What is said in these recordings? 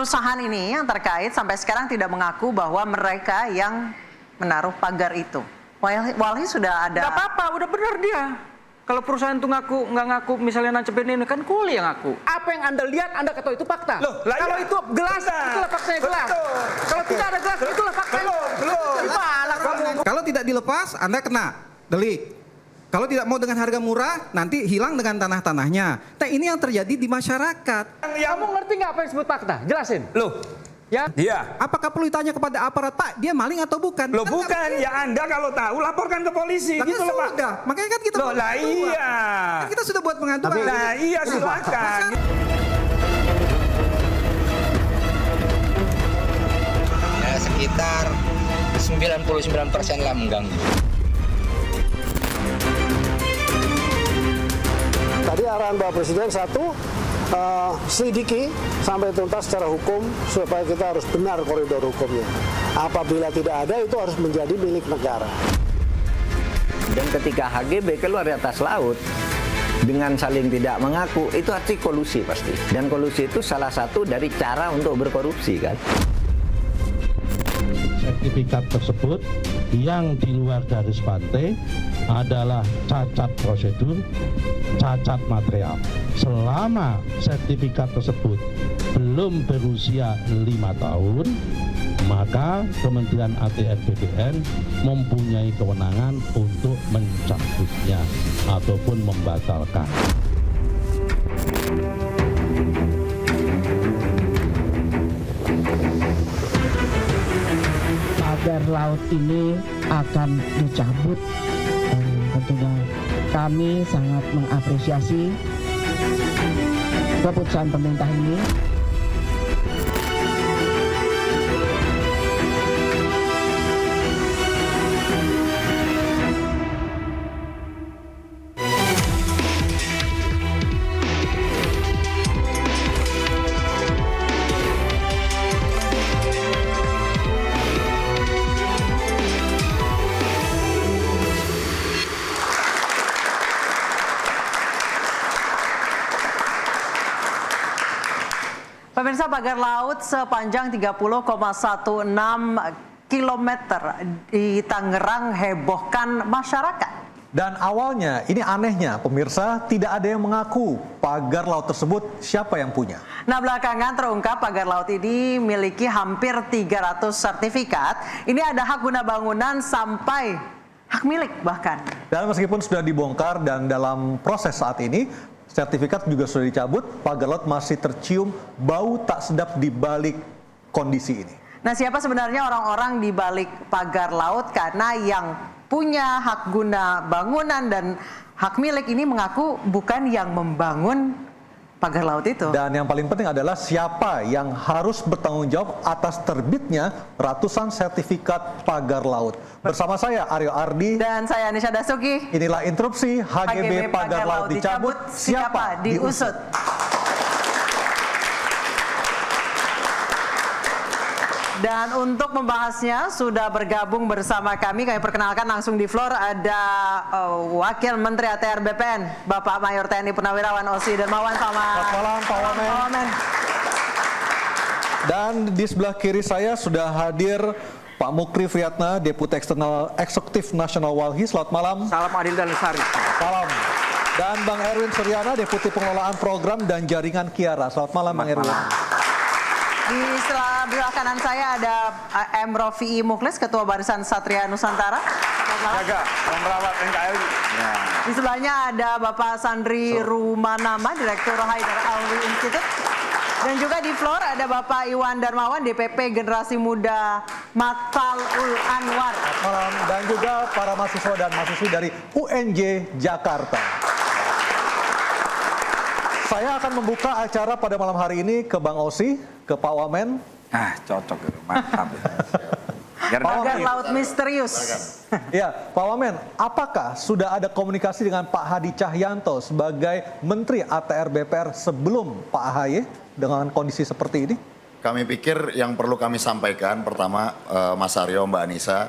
perusahaan ini yang terkait sampai sekarang tidak mengaku bahwa mereka yang menaruh pagar itu. Walhi sudah ada. Gak apa-apa, udah benar dia. Kalau perusahaan itu nggak ngaku misalnya nancepin ini, kan Kuli yang ngaku. Apa yang Anda lihat, Anda ketahui itu fakta. Loh, lah kalau iya. itu gelas, itulah faktanya gelas. Kalau tidak ada gelas, itulah faktanya. Kalau tidak dilepas, Anda kena delik. Kalau tidak mau dengan harga murah, nanti hilang dengan tanah-tanahnya. Nah, ini yang terjadi di masyarakat. Kamu ngerti nggak apa yang disebut fakta? Jelasin. Loh, Ya. iya. Apakah perlu ditanya kepada aparat, Pak, dia maling atau bukan? Loh Kan bukan, ya Anda kalau tahu laporkan ke polisi, Lah, gitu loh Pak. sudah. Makanya kan kita Loh buat lah pengaduan. iya. Kan kita sudah buat pengaduan. Nah iya silakan. Ya sekitar 99% lah mengganggu. Tadi arahan Bapak Presiden satu, selidiki sampai tuntas secara hukum supaya kita harus benar koridor hukumnya. Apabila tidak ada itu harus menjadi milik negara. Dan ketika HGB keluar di atas laut dengan saling tidak mengaku, itu arti kolusi pasti. Dan kolusi itu salah satu dari cara untuk berkorupsi kan. Sertifikat tersebut yang di luar garis pantai adalah cacat prosedur, cacat material. Selama sertifikat tersebut belum berusia 5 tahun, maka Kementerian ATR BPN mempunyai kewenangan untuk mencabutnya ataupun membatalkan. Pagar laut ini akan dicabut, dan tentunya kami sangat mengapresiasi keputusan pemerintah ini. Pemirsa, pagar laut sepanjang 30,16 km di Tangerang hebohkan masyarakat. Dan awalnya, ini anehnya pemirsa, tidak ada yang mengaku pagar laut tersebut siapa yang punya. Nah, belakangan terungkap pagar laut ini miliki hampir 300 sertifikat. Ini ada hak guna bangunan sampai hak milik bahkan. Dan meskipun sudah dibongkar dan dalam proses saat ini, sertifikat juga sudah dicabut, pagar laut masih tercium bau tak sedap di balik kondisi ini. Nah, siapa sebenarnya orang-orang di balik pagar laut? Karena yang punya hak guna bangunan dan hak milik ini mengaku bukan yang membangun pagar laut itu. Dan yang paling penting adalah siapa yang harus bertanggung jawab atas terbitnya ratusan sertifikat pagar laut. Bersama saya Aryo Ardi Dan saya Anisha Dasuki. Inilah interupsi HGB pagar laut dicabut, siapa diusut. Dan untuk membahasnya sudah bergabung bersama kami perkenalkan langsung di floor ada Wakil Menteri ATR BPN, Bapak Mayor TNI Purnawirawan Osi Darmawan. Selamat malam Pak Wamen. Dan di sebelah kiri saya sudah hadir Pak Mukri Friyatna, Deputi Eksternal Eksekutif Nasional Walhi. Selamat malam. Salam adil dan lestari. Salam. Dan Bang Erwin Suryana, Deputi Pengelolaan Program dan Jaringan Kiara. Selamat malam Bang Erwin. Di sebelah kanan saya ada M. Rofi'i Mukhlis, Ketua Barisan Satria Nusantara. Jaga, merawat NKRI. Ya. Di sebelahnya ada Bapak Sandri Rumanama, Direktur Haidar Alwi Institute. Dan juga di floor ada Bapak Iwan Darmawan, DPP Generasi Muda Matalul Anwar. Selamat malam. Dan juga para mahasiswa dan mahasiswi dari UNJ Jakarta. Saya akan membuka acara pada malam hari ini ke Bang Osi, ke Pak Wamen. Ah cocok gitu, mantap. Pagar laut misterius. Ya, Pak Wamen, apakah sudah ada komunikasi dengan Pak Hadi Cahyanto sebagai Menteri ATR BPR sebelum Pak AHY dengan kondisi seperti ini? Kami pikir yang perlu kami sampaikan pertama, Mas Aryo, Mbak Anissa,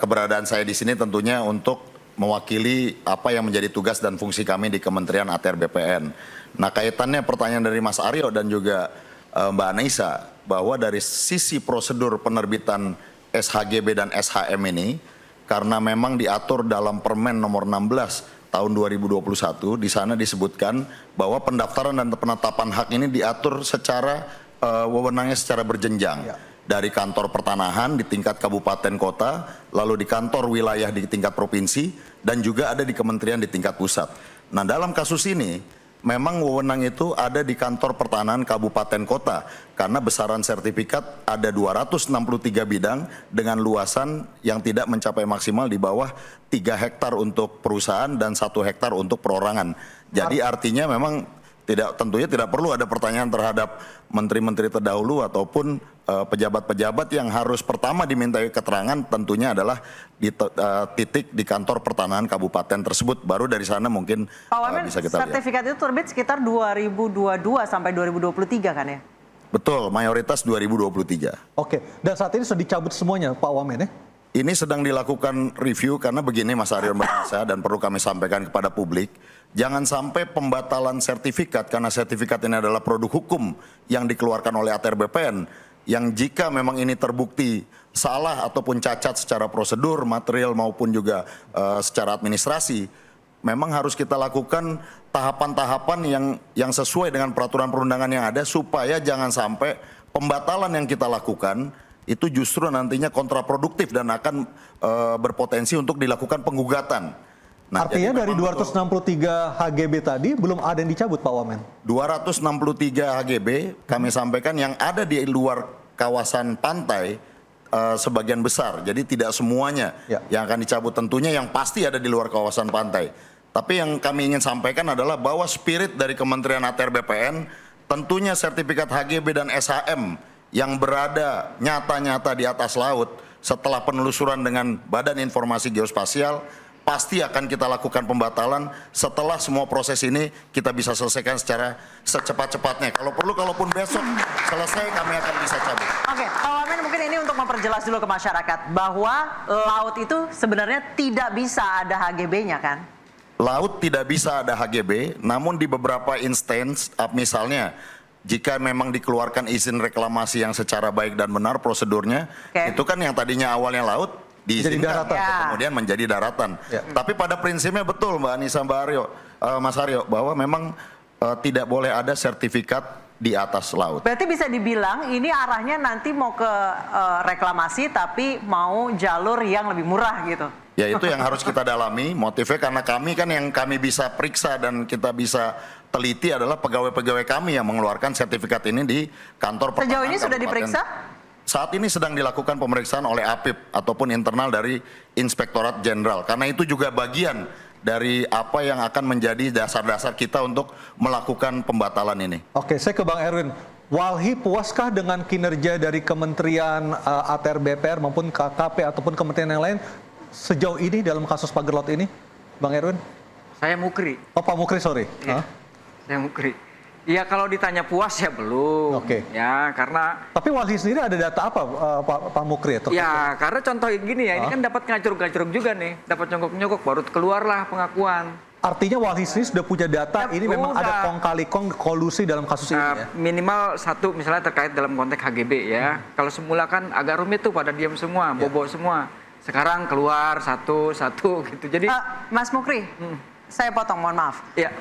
keberadaan saya di sini tentunya untuk mewakili apa yang menjadi tugas dan fungsi kami di Kementerian ATR BPN. Nah, kaitannya pertanyaan dari Mas Aryo dan juga Mbak Anissa, bahwa dari sisi prosedur penerbitan SHGB dan SHM ini, karena memang diatur dalam Permen nomor 16 tahun 2021, di sana disebutkan bahwa pendaftaran dan penetapan hak ini diatur secara wewenangnya secara berjenjang. Dari kantor pertanahan di tingkat kabupaten kota, lalu di kantor wilayah di tingkat provinsi, dan juga ada di kementerian di tingkat pusat. Nah, dalam kasus ini memang wewenang itu ada di kantor pertanahan kabupaten kota, karena besaran sertifikat ada 263 bidang dengan luasan yang tidak mencapai maksimal di bawah 3 hektar untuk perusahaan dan 1 hektar untuk perorangan. Jadi artinya memang tentunya tidak perlu ada pertanyaan terhadap menteri-menteri terdahulu ataupun pejabat-pejabat yang harus pertama dimintai keterangan tentunya adalah di titik di kantor pertanahan kabupaten tersebut. Baru dari sana mungkin Pak Wamen, bisa kita lihat. sertifikat itu terbit sekitar 2022 sampai 2023 kan ya? Betul, mayoritas 2023. Oke, dan saat ini sudah dicabut semuanya Pak Wamen ya? Ini sedang dilakukan review karena begini Mas Aryo Mbak, dan perlu kami sampaikan kepada publik, jangan sampai pembatalan sertifikat karena sertifikat ini adalah produk hukum yang dikeluarkan oleh ATR BPN, yang jika memang ini terbukti salah ataupun cacat secara prosedur, material maupun juga secara administrasi, memang harus kita lakukan tahapan-tahapan yang sesuai dengan peraturan perundangan yang ada supaya jangan sampai pembatalan yang kita lakukan itu justru nantinya kontraproduktif dan akan berpotensi untuk dilakukan penggugatan. Nah, artinya dari 263 HGB tadi belum ada yang dicabut Pak Wamen? 263 HGB kami sampaikan yang ada di luar kawasan pantai sebagian besar. Jadi tidak semuanya yang akan dicabut, tentunya yang pasti ada di luar kawasan pantai. Tapi yang kami ingin sampaikan adalah bahwa spirit dari Kementerian ATR BPN tentunya sertifikat HGB dan SHM yang berada nyata-nyata di atas laut setelah penelusuran dengan Badan Informasi Geospasial pasti akan kita lakukan pembatalan setelah semua proses ini kita bisa selesaikan secara secepat-cepatnya. Kalau perlu, kalaupun besok selesai kami akan bisa cabut. Oke, Pak Wamen mungkin ini untuk memperjelas dulu ke masyarakat bahwa laut itu sebenarnya tidak bisa ada HGB-nya kan? Laut tidak bisa ada HGB, namun di beberapa instance, misalnya jika memang dikeluarkan izin reklamasi yang secara baik dan benar prosedurnya, itu kan yang tadinya awalnya laut diizinkan, kemudian menjadi daratan. Tapi pada prinsipnya betul Mbak Anissa, Mbak Aryo, Mas Aryo, bahwa memang tidak boleh ada sertifikat di atas laut. Berarti bisa dibilang ini arahnya nanti mau ke reklamasi tapi mau jalur yang lebih murah gitu. Ya itu yang harus kita dalami, motifnya karena kami kan yang kami bisa periksa dan kita bisa teliti adalah pegawai-pegawai kami yang mengeluarkan sertifikat ini di kantor pertanahan. Sejauh ini sudah diperiksa? Saat ini sedang dilakukan pemeriksaan oleh APIP ataupun internal dari Inspektorat Jenderal. Karena itu juga bagian dari apa yang akan menjadi dasar-dasar kita untuk melakukan pembatalan ini. Oke, saya ke Bang Erwin. Walhi, puaskah dengan kinerja dari Kementerian ATR BPR maupun KKP ataupun kementerian yang lain sejauh ini dalam kasus pagar laut ini, Bang Erwin? Saya Mukri. Oh, Pak Mukri, sorry. Saya Mukri. Ya kalau ditanya puas ya belum. Oke. Ya karena. Tapi Walhi sendiri ada data apa Pak Mukri? Ya karena contoh gini ya, ini kan dapat ngacuruk-ngacuruk juga nih, dapat nyongkok-nyongkok baru keluarlah pengakuan. Artinya Walhi sendiri sudah punya data ini memang ada kong-kali-kong kolusi dalam kasus ini ya? Minimal satu misalnya terkait dalam konteks HGB ya. Kalau semula kan agak rumit tuh pada diam semua, bobo semua. Sekarang keluar satu-satu gitu. Jadi Mas Mukri, saya potong, mohon maaf. Iya.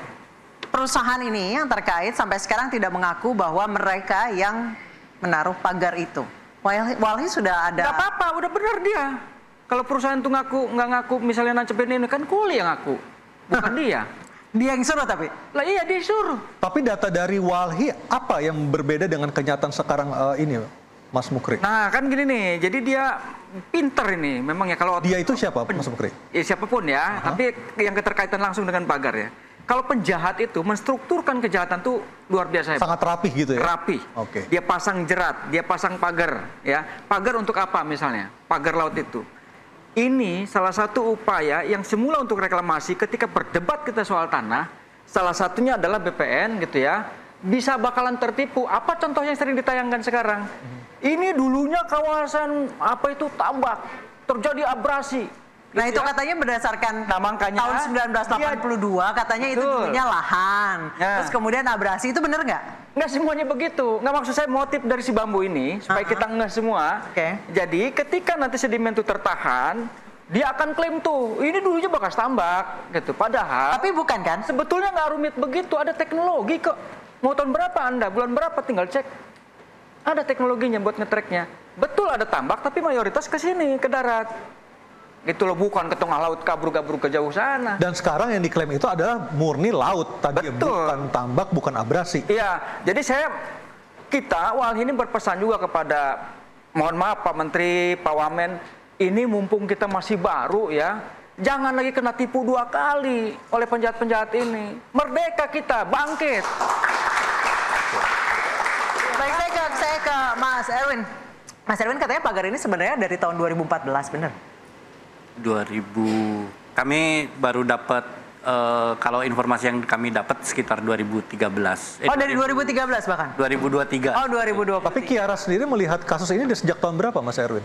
Perusahaan ini yang terkait sampai sekarang tidak mengaku bahwa mereka yang menaruh pagar itu. Walhi sudah ada. Gak apa-apa, udah benar dia. Kalau perusahaan itu nggak ngaku misalnya nancepin ini kan kuli yang ngaku, bukan dia. Dia yang suruh tapi? Lah iya dia suruh. Tapi data dari Walhi apa yang berbeda dengan kenyataan sekarang ini, Mas Mukri? Nah kan gini nih, jadi dia pinter ini memang ya kalau dia itu siapa, Mas Mukri? Ya siapapun ya, tapi yang keterkaitan langsung dengan pagar ya. Kalau penjahat itu menstrukturkan kejahatan tuh luar biasa. Sangat rapih gitu ya? Rapih. Oke. Dia pasang jerat, dia pasang pagar, ya. Pagar untuk apa misalnya? Pagar laut itu. Ini salah satu upaya yang semula untuk reklamasi ketika berdebat kita soal tanah, salah satunya adalah BPN gitu ya. Bisa bakalan tertipu. Apa contohnya yang sering ditayangkan sekarang? Ini dulunya kawasan apa itu tambak, terjadi abrasi. Nah itu katanya berdasarkan tahun 1982 katanya itu dulunya lahan. Terus kemudian abrasi, itu benar nggak? Nggak semuanya begitu. Nggak, maksud saya motif dari si bambu ini supaya kita nggak semua. Jadi ketika nanti sedimen itu tertahan, dia akan klaim tuh, ini dulunya bekas tambak gitu. Padahal tapi bukan kan? Sebetulnya nggak rumit begitu, ada teknologi kok. Mau tahun berapa Anda, bulan berapa tinggal cek. Ada teknologinya buat nge-tracknya. Betul ada tambak tapi mayoritas ke sini, ke darat. Gitu loh, bukan ke tengah laut kabur-kabur ke jauh sana. Dan sekarang yang diklaim itu adalah murni laut tadi, bukan tambak, bukan abrasi. Iya, jadi kita Walhi ini berpesan juga kepada, mohon maaf Pak Menteri, Pak Wamen, ini mumpung kita masih baru ya, jangan lagi kena tipu 2 kali oleh penjahat-penjahat ini. Merdeka kita, bangkit. Baik, saya ke Mas Erwin. Mas Erwin katanya pagar ini sebenarnya dari tahun 2014, benar? 2000 kami baru dapat kalau informasi yang kami dapat sekitar 2013. Dari 2013 bahkan? 2023. Oh, 2020. Tapi Kiara sendiri melihat kasus ini sejak tahun berapa, Mas Erwin?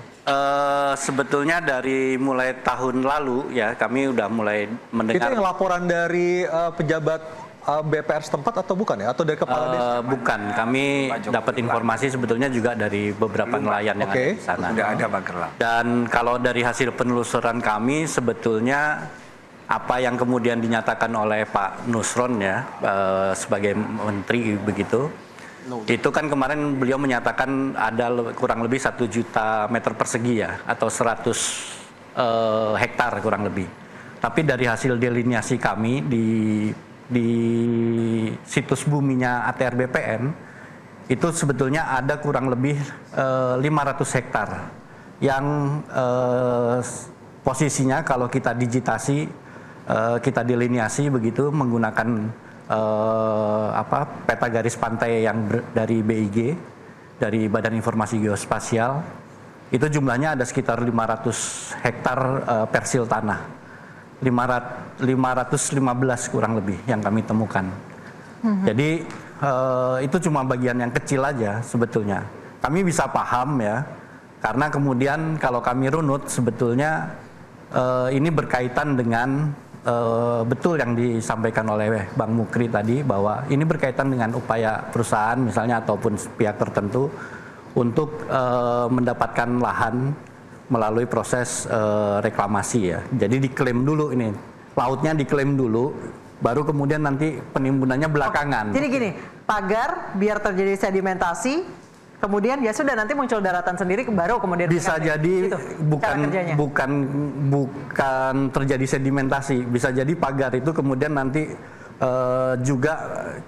Sebetulnya dari mulai tahun lalu ya, kami udah mulai mendengar. Itu yang laporan dari pejabat BPR setempat atau bukan ya? Atau dari kepala desa? Bukan, kami dapat informasi sebetulnya juga dari beberapa nelayan yang ada di sana. Sudah ada pagar laut. Dan kalau dari hasil penelusuran kami sebetulnya apa yang kemudian dinyatakan oleh Pak Nusron ya sebagai menteri begitu, itu kan kemarin beliau menyatakan ada kurang lebih 1 juta meter persegi ya, atau 100 hektar kurang lebih. Tapi dari hasil delineasi kami di situs buminya ATR BPN itu sebetulnya ada kurang lebih 500 hektar yang posisinya kalau kita digitasi, kita delineasi begitu menggunakan peta garis pantai yang dari BIG, dari Badan Informasi Geospasial, itu jumlahnya ada sekitar 500 hektar persil tanah. 515 kurang lebih yang kami temukan. Jadi itu cuma bagian yang kecil aja sebetulnya. Kami bisa paham ya, karena kemudian kalau kami runut sebetulnya ini berkaitan dengan betul yang disampaikan oleh Bang Mukri tadi, bahwa ini berkaitan dengan upaya perusahaan misalnya ataupun pihak tertentu untuk mendapatkan lahan melalui proses reklamasi ya. Jadi diklaim dulu ini, lautnya diklaim dulu, baru kemudian nanti penimbunannya belakangan. Jadi gini, pagar biar terjadi sedimentasi, kemudian ya sudah nanti muncul daratan sendiri, baru kemudian bisa jadi gitu, bukan terjadi sedimentasi, bisa jadi pagar itu kemudian nanti juga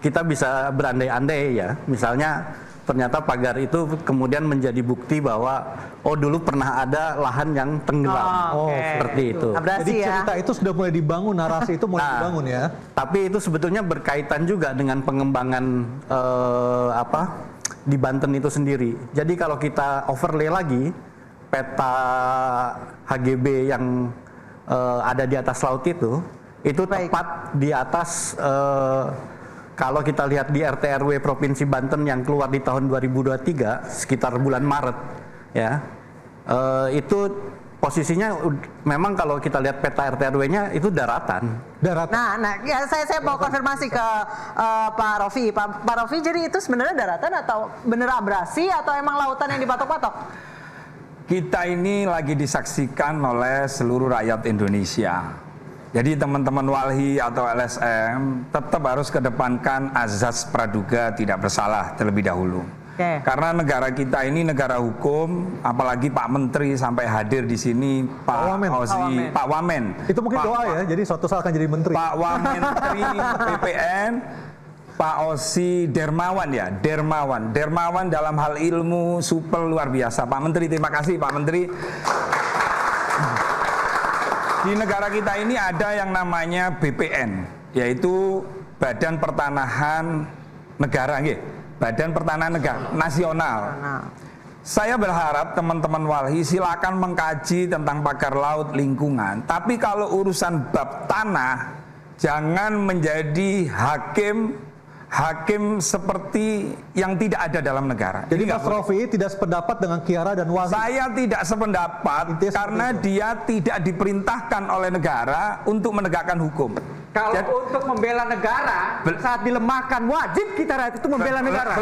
kita bisa berandai-andai ya, misalnya ternyata pagar itu kemudian menjadi bukti bahwa dulu pernah ada lahan yang tenggelam. Seperti itu. Jadi cerita itu sudah mulai dibangun, narasi itu mulai dibangun ya. Tapi itu sebetulnya berkaitan juga dengan pengembangan di Banten itu sendiri. Jadi kalau kita overlay lagi peta HGB yang ada di atas laut itu tepat di atas kalau kita lihat di RT RW Provinsi Banten yang keluar di tahun 2023 sekitar bulan Maret ya, itu posisinya memang kalau kita lihat peta RT RW-nya itu daratan. Nah, ya saya mau konfirmasi ke Pak Rofi. Pak Rofi, jadi itu sebenarnya daratan atau bener abrasi atau emang lautan yang dipatok-patok? Kita ini lagi disaksikan oleh seluruh rakyat Indonesia. Jadi teman-teman Walhi atau LSM tetap harus kedepankan azas praduga tidak bersalah terlebih dahulu. Karena negara kita ini negara hukum, apalagi Pak Menteri sampai hadir di sini, Pak Wamen. Itu mungkin doa ya, jadi suatu saat akan jadi menteri. Pak Wamen Menteri BPN, Pak Osi Dermawan ya, Dermawan dalam hal ilmu supel luar biasa. Pak Menteri, terima kasih Pak Menteri. Di negara kita ini ada yang namanya BPN, yaitu Badan Pertanahan Negara, Badan Pertanahan Negara Nasional. Saya berharap teman-teman Walhi silakan mengkaji tentang pagar laut lingkungan. Tapi kalau urusan bab tanah, jangan menjadi hakim seperti yang tidak ada dalam negara. Jadi Mas Rofi tidak sependapat dengan Kiara dan Walhi? Saya tidak sependapat karena dia tidak diperintahkan oleh negara untuk menegakkan hukum. Kalau untuk membela negara, saat dilemahkan, wajib kita rakyat itu membela negara.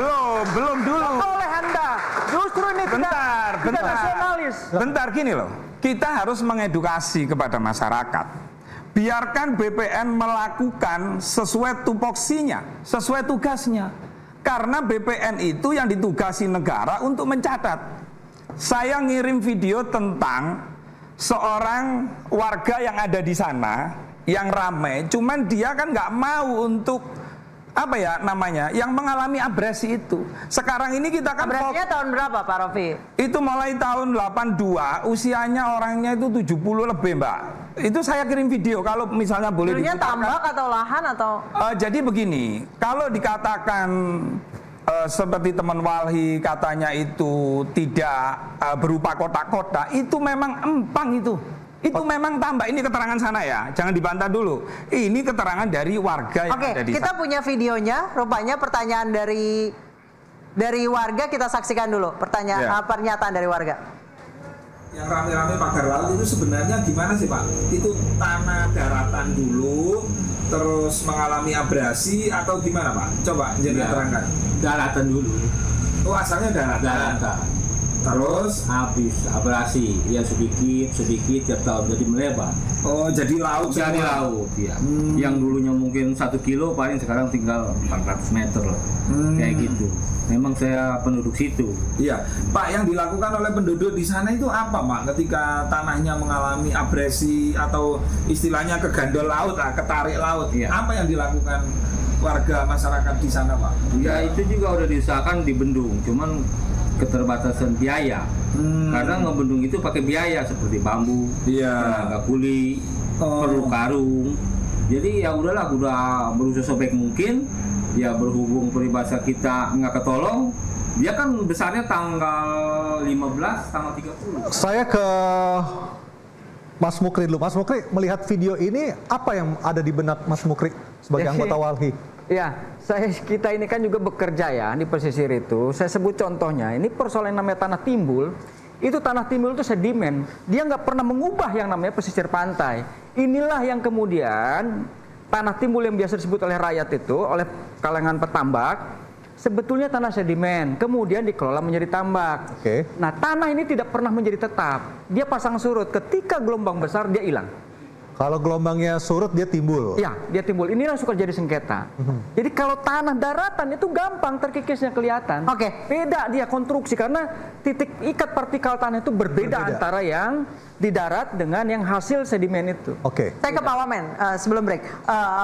Belum dulu. Tidak boleh Anda. Justru ini tidak nasionalis. Bentar, gini loh. Kita harus mengedukasi kepada masyarakat. Biarkan BPN melakukan sesuai tupoksinya, sesuai tugasnya. Karena BPN itu yang ditugasi negara untuk mencatat. Saya ngirim video tentang seorang warga yang ada di sana, yang ramai, cuman dia kan nggak mau untuk apa ya namanya, yang mengalami abrasi itu. Sekarang ini kita kan Abrasinya tahun berapa Pak Rofi? itu mulai tahun 82, usianya orangnya itu 70 lebih Mbak. Itu saya kirim video kalau misalnya boleh Dulunya diputarkan. tambak atau lahan atau? Jadi begini, kalau dikatakan seperti teman Walhi katanya itu tidak berupa kotak-kotak, itu memang empang itu. Itu memang tambah. Ini keterangan sana ya, jangan dibantah dulu. Ini keterangan dari warga yang ada di sana. Kita punya videonya. Rupanya pertanyaan dari warga, kita saksikan dulu pernyataan dari warga. Yang rame-rame pagar laut itu sebenarnya gimana sih Pak? Itu tanah daratan dulu, terus mengalami abrasi atau gimana Pak? Coba jadi terangkan. Daratan dulu. Oh asalnya daratan. Terus habis abrasi, ya sedikit tiap tahun jadi melebar. Oh jadi laut. Jadi laut ya. Yang dulunya mungkin 1 kilo paling sekarang tinggal 400 meter lah. Kayak gitu. Memang saya penduduk situ. Iya, Pak, yang dilakukan oleh penduduk di sana itu apa, Pak? Ketika tanahnya mengalami abrasi atau istilahnya kegandol laut, ketarik laut, apa yang dilakukan warga masyarakat di sana, Pak? Ya itu juga udah diusahakan dibendung, cuman keterbatasan biaya. Karena ngebendung itu pakai biaya seperti bambu, tenaga kuli, perlu karung. Jadi ya udahlah, udah berusaha sobek mungkin. Ya berhubung peribahasa kita nggak ketolong, dia kan besarnya tanggal 15, tanggal 30. Saya ke Mas Mukri dulu. Mas Mukri, melihat video ini, apa yang ada di benak Mas Mukri sebagai anggota Walhi? Ya, kita ini kan juga bekerja ya di pesisir itu. Saya sebut contohnya, ini persoalan yang namanya tanah timbul. Itu tanah timbul itu sedimen. Dia nggak pernah mengubah yang namanya pesisir pantai. Inilah yang kemudian tanah timbul yang biasa disebut oleh rakyat itu, oleh kalangan petambak, sebetulnya tanah sedimen, kemudian dikelola menjadi tambak. Nah, tanah ini tidak pernah menjadi tetap. Dia pasang surut, ketika gelombang besar dia hilang. Kalau gelombangnya surut dia timbul. Ya, dia timbul. Inilah suka jadi sengketa. Jadi kalau tanah daratan itu gampang terkikisnya kelihatan. Beda dia konstruksi karena titik ikat partikel tanah itu berbeda. Antara yang di darat dengan yang hasil sedimen itu. Saya ke Pak Wamen sebelum break.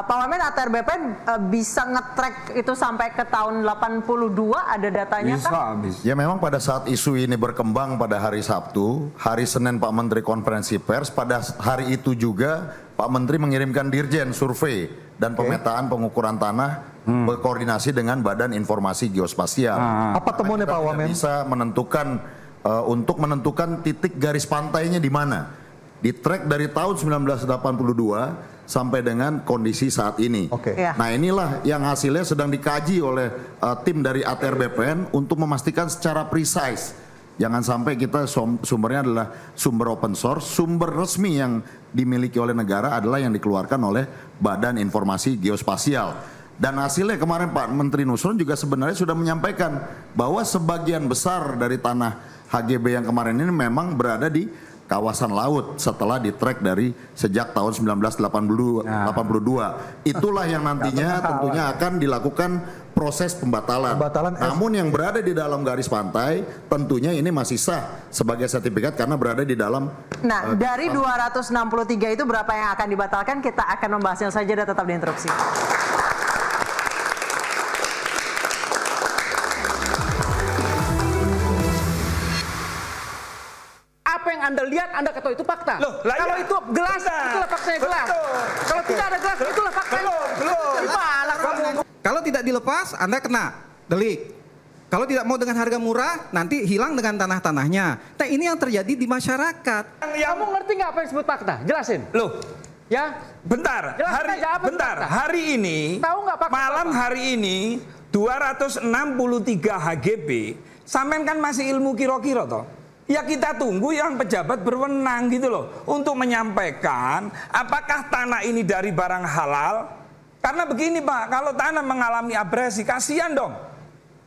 Pak Wamen, ATR BPN bisa nge-track itu sampai ke tahun 82, ada datanya kan? Ya memang pada saat isu ini berkembang pada hari Sabtu, hari Senin Pak Menteri konferensi pers, pada hari itu juga Pak Menteri mengirimkan dirjen survei dan pemetaan pengukuran tanah berkoordinasi dengan Badan Informasi Geospasial. Apa temuannya Pak Wamen? Bisa menentukan untuk menentukan titik garis pantainya di mana. Di track dari tahun 1982 sampai dengan kondisi saat ini. Nah inilah yang hasilnya sedang dikaji oleh tim dari ATR BPN untuk memastikan secara precise. Jangan sampai kita sumbernya adalah sumber open source, sumber resmi yang dimiliki oleh negara adalah yang dikeluarkan oleh Badan Informasi Geospasial. Dan hasilnya kemarin Pak Menteri Nusron juga sebenarnya sudah menyampaikan bahwa sebagian besar dari tanah HGB yang kemarin ini memang berada di kawasan laut setelah di-track dari sejak tahun 1982. Itulah yang nantinya tentunya akan dilakukan proses pembatalan. Namun yang berada di dalam garis pantai tentunya ini masih sah sebagai sertifikat karena berada di dalam. Nah, dari 263 itu berapa yang akan dibatalkan? Kita akan membahasnya saja dan tetap diinterupsi. Apa yang Anda lihat, Anda ketahui itu fakta. Kalau itu gelas, itulah faktanya gelas. Kalau tidak ada gelas, itulah faktanya. Kalau tidak dilepas, Anda kena delik. Kalau tidak mau dengan harga murah, nanti hilang dengan tanah-tanahnya. Nah ini yang terjadi di masyarakat. Kamu ngerti nggak apa yang disebut fakta? Jelasin. Ya, bentar. Hari ini, malam hari ini 263 HGB. Sampean kan masih ilmu kira-kira toh. Ya kita tunggu yang pejabat berwenang gitu loh untuk menyampaikan apakah tanah ini dari barang halal. Karena begini Pak, kalau tanah mengalami abrasi, kasihan dong.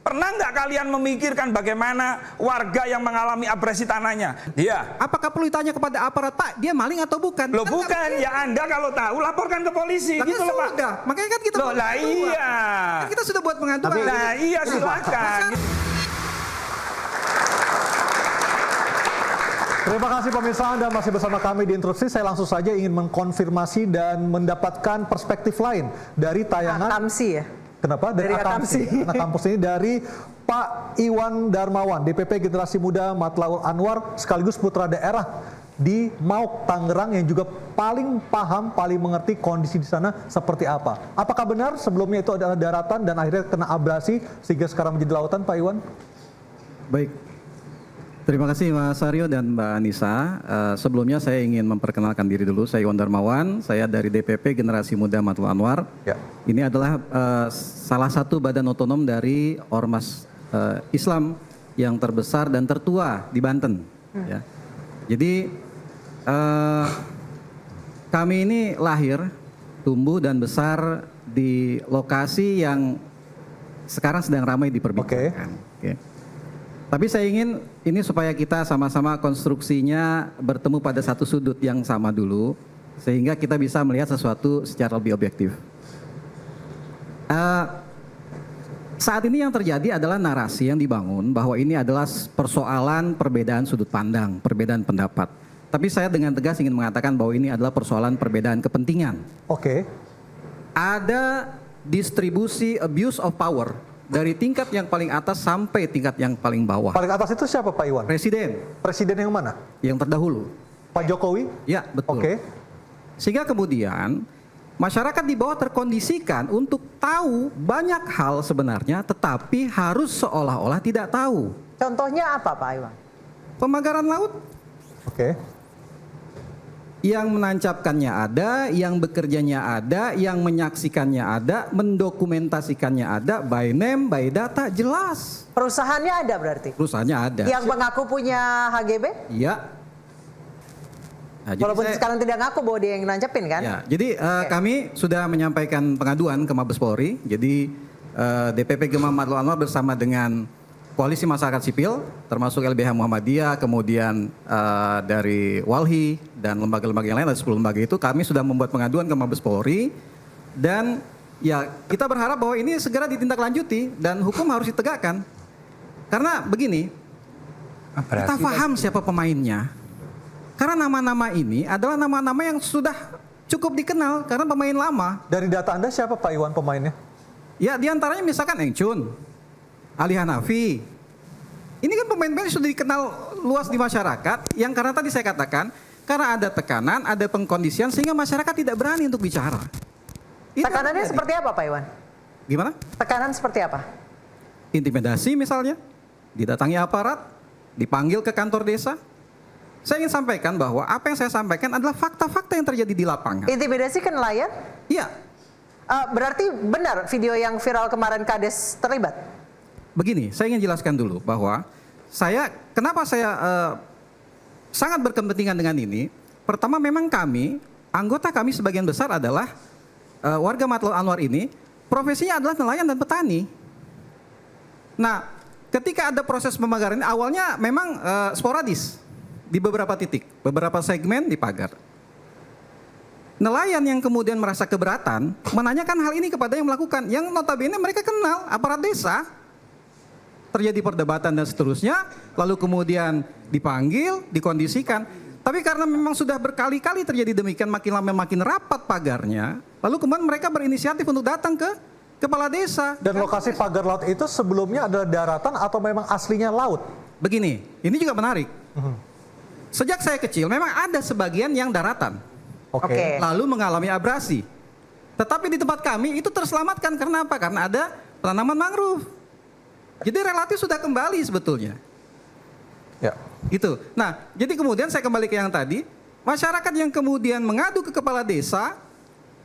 Pernah nggak kalian memikirkan bagaimana warga yang mengalami abrasi tanahnya? Dia. Apakah perlu ditanya kepada aparat, Pak, dia maling atau bukan? Loh bukan, ya Anda kalau tahu laporkan ke polisi, gitu loh Pak. Sudah, makanya kan kita loh, lah iya. Kan kita sudah buat pengaduan. Nah iya silakan. Terima kasih pemirsa, Anda masih bersama kami di Interupsi. Saya langsung saja ingin mengkonfirmasi dan mendapatkan perspektif lain dari tayangan. Akamsi ya? Kenapa? Dari Akamsi. Anak kampus ini dari Pak Iwan Darmawan, DPP Generasi Muda Matlaul Anwar, sekaligus putra daerah di Mauk, Tangerang, yang juga paling paham, paling mengerti kondisi di sana seperti apa. Apakah benar sebelumnya itu adalah daratan dan akhirnya kena abrasi sehingga sekarang menjadi lautan, Pak Iwan? Baik. Terima kasih Mas Aryo dan Mbak Anissa. Sebelumnya saya ingin memperkenalkan diri dulu. Saya Iwan Darmawan, saya dari DPP Generasi Muda Matlaul Anwar. Ya. Ini adalah salah satu badan otonom dari Ormas Islam yang terbesar dan tertua di Banten. Ya. Jadi kami ini lahir, tumbuh dan besar di lokasi yang sekarang sedang ramai diperbincangkan. Okay. Tapi saya ingin ini supaya kita sama-sama konstruksinya bertemu pada satu sudut yang sama dulu, sehingga kita bisa melihat sesuatu secara lebih objektif. Saat ini yang terjadi adalah narasi yang dibangun bahwa ini adalah persoalan perbedaan sudut pandang, perbedaan pendapat. Tapi saya dengan tegas ingin mengatakan bahwa ini adalah persoalan perbedaan kepentingan. Oke. Ada distribusi abuse of power dari tingkat yang paling atas sampai tingkat yang paling bawah. Paling atas itu siapa Pak Iwan? Presiden. Presiden yang mana? Yang terdahulu. Pak Jokowi? Ya, betul. Oke. Sehingga kemudian masyarakat di bawah terkondisikan untuk tahu banyak hal sebenarnya, tetapi harus seolah-olah tidak tahu. Contohnya apa Pak Iwan? Pemagaran laut. Oke. Yang menancapkannya ada, yang bekerjanya ada, yang menyaksikannya ada, mendokumentasikannya ada, by name, by data, jelas. Perusahaannya ada berarti? Perusahaannya ada. Yang mengaku punya HGB? Iya. Nah, walaupun sekarang tidak ngaku bahwa dia yang nancapin kan? Ya, jadi kami sudah menyampaikan pengaduan ke Mabes Polri. Jadi DPP Gema Matlaul Anwar bersama dengan Koalisi Masyarakat Sipil, termasuk LBH Muhammadiyah, kemudian dari Walhi dan lembaga-lembaga yang lain, ada 10 lembaga itu, kami sudah membuat pengaduan ke Mabes Polri. Dan ya kita berharap bahwa ini segera ditindaklanjuti dan hukum harus ditegakkan. Karena begini, kita paham siapa pemainnya. Karena nama-nama ini adalah nama-nama yang sudah cukup dikenal karena pemain lama. Dari data Anda siapa Pak Iwan pemainnya? Ya diantaranya misalkan Eng Chun, Ali Hanafi. Ini kan pemain-pemain yang sudah dikenal luas di masyarakat yang karena tadi saya katakan, karena ada tekanan, ada pengkondisian sehingga masyarakat tidak berani untuk bicara. Tekanannya seperti apa Pak Iwan? Gimana? Tekanan seperti apa? Intimidasi misalnya, didatangi aparat, dipanggil ke kantor desa. Saya ingin sampaikan bahwa apa yang saya sampaikan adalah fakta-fakta yang terjadi di lapangan. Intimidasi ke nelayan? Iya. Berarti benar video yang viral kemarin Kades terlibat? Begini, saya ingin jelaskan dulu bahwa kenapa saya sangat berkepentingan dengan ini. Pertama memang anggota kami sebagian besar adalah warga Matlaul Anwar ini, profesinya adalah nelayan dan petani. Nah, ketika ada proses pemagaran ini, awalnya memang sporadis. Di beberapa titik, beberapa segmen di pagar. Nelayan yang kemudian merasa keberatan menanyakan hal ini kepada yang melakukan, yang notabene mereka kenal aparat desa. Terjadi perdebatan dan seterusnya, lalu kemudian dipanggil, dikondisikan. Tapi karena memang sudah berkali-kali terjadi demikian, makin lama makin rapat pagarnya, lalu kemudian mereka berinisiatif untuk datang ke kepala desa. Dan lokasi pagar laut itu sebelumnya adalah daratan atau memang aslinya laut? Begini, ini juga menarik. Sejak saya kecil memang ada sebagian yang daratan. Oke. Lalu mengalami abrasi. Tetapi di tempat kami itu terselamatkan karena apa? Karena ada tanaman mangrove. Jadi relatif sudah kembali sebetulnya. Ya. Gitu. Nah, jadi kemudian saya kembali ke yang tadi, masyarakat yang kemudian mengadu ke kepala desa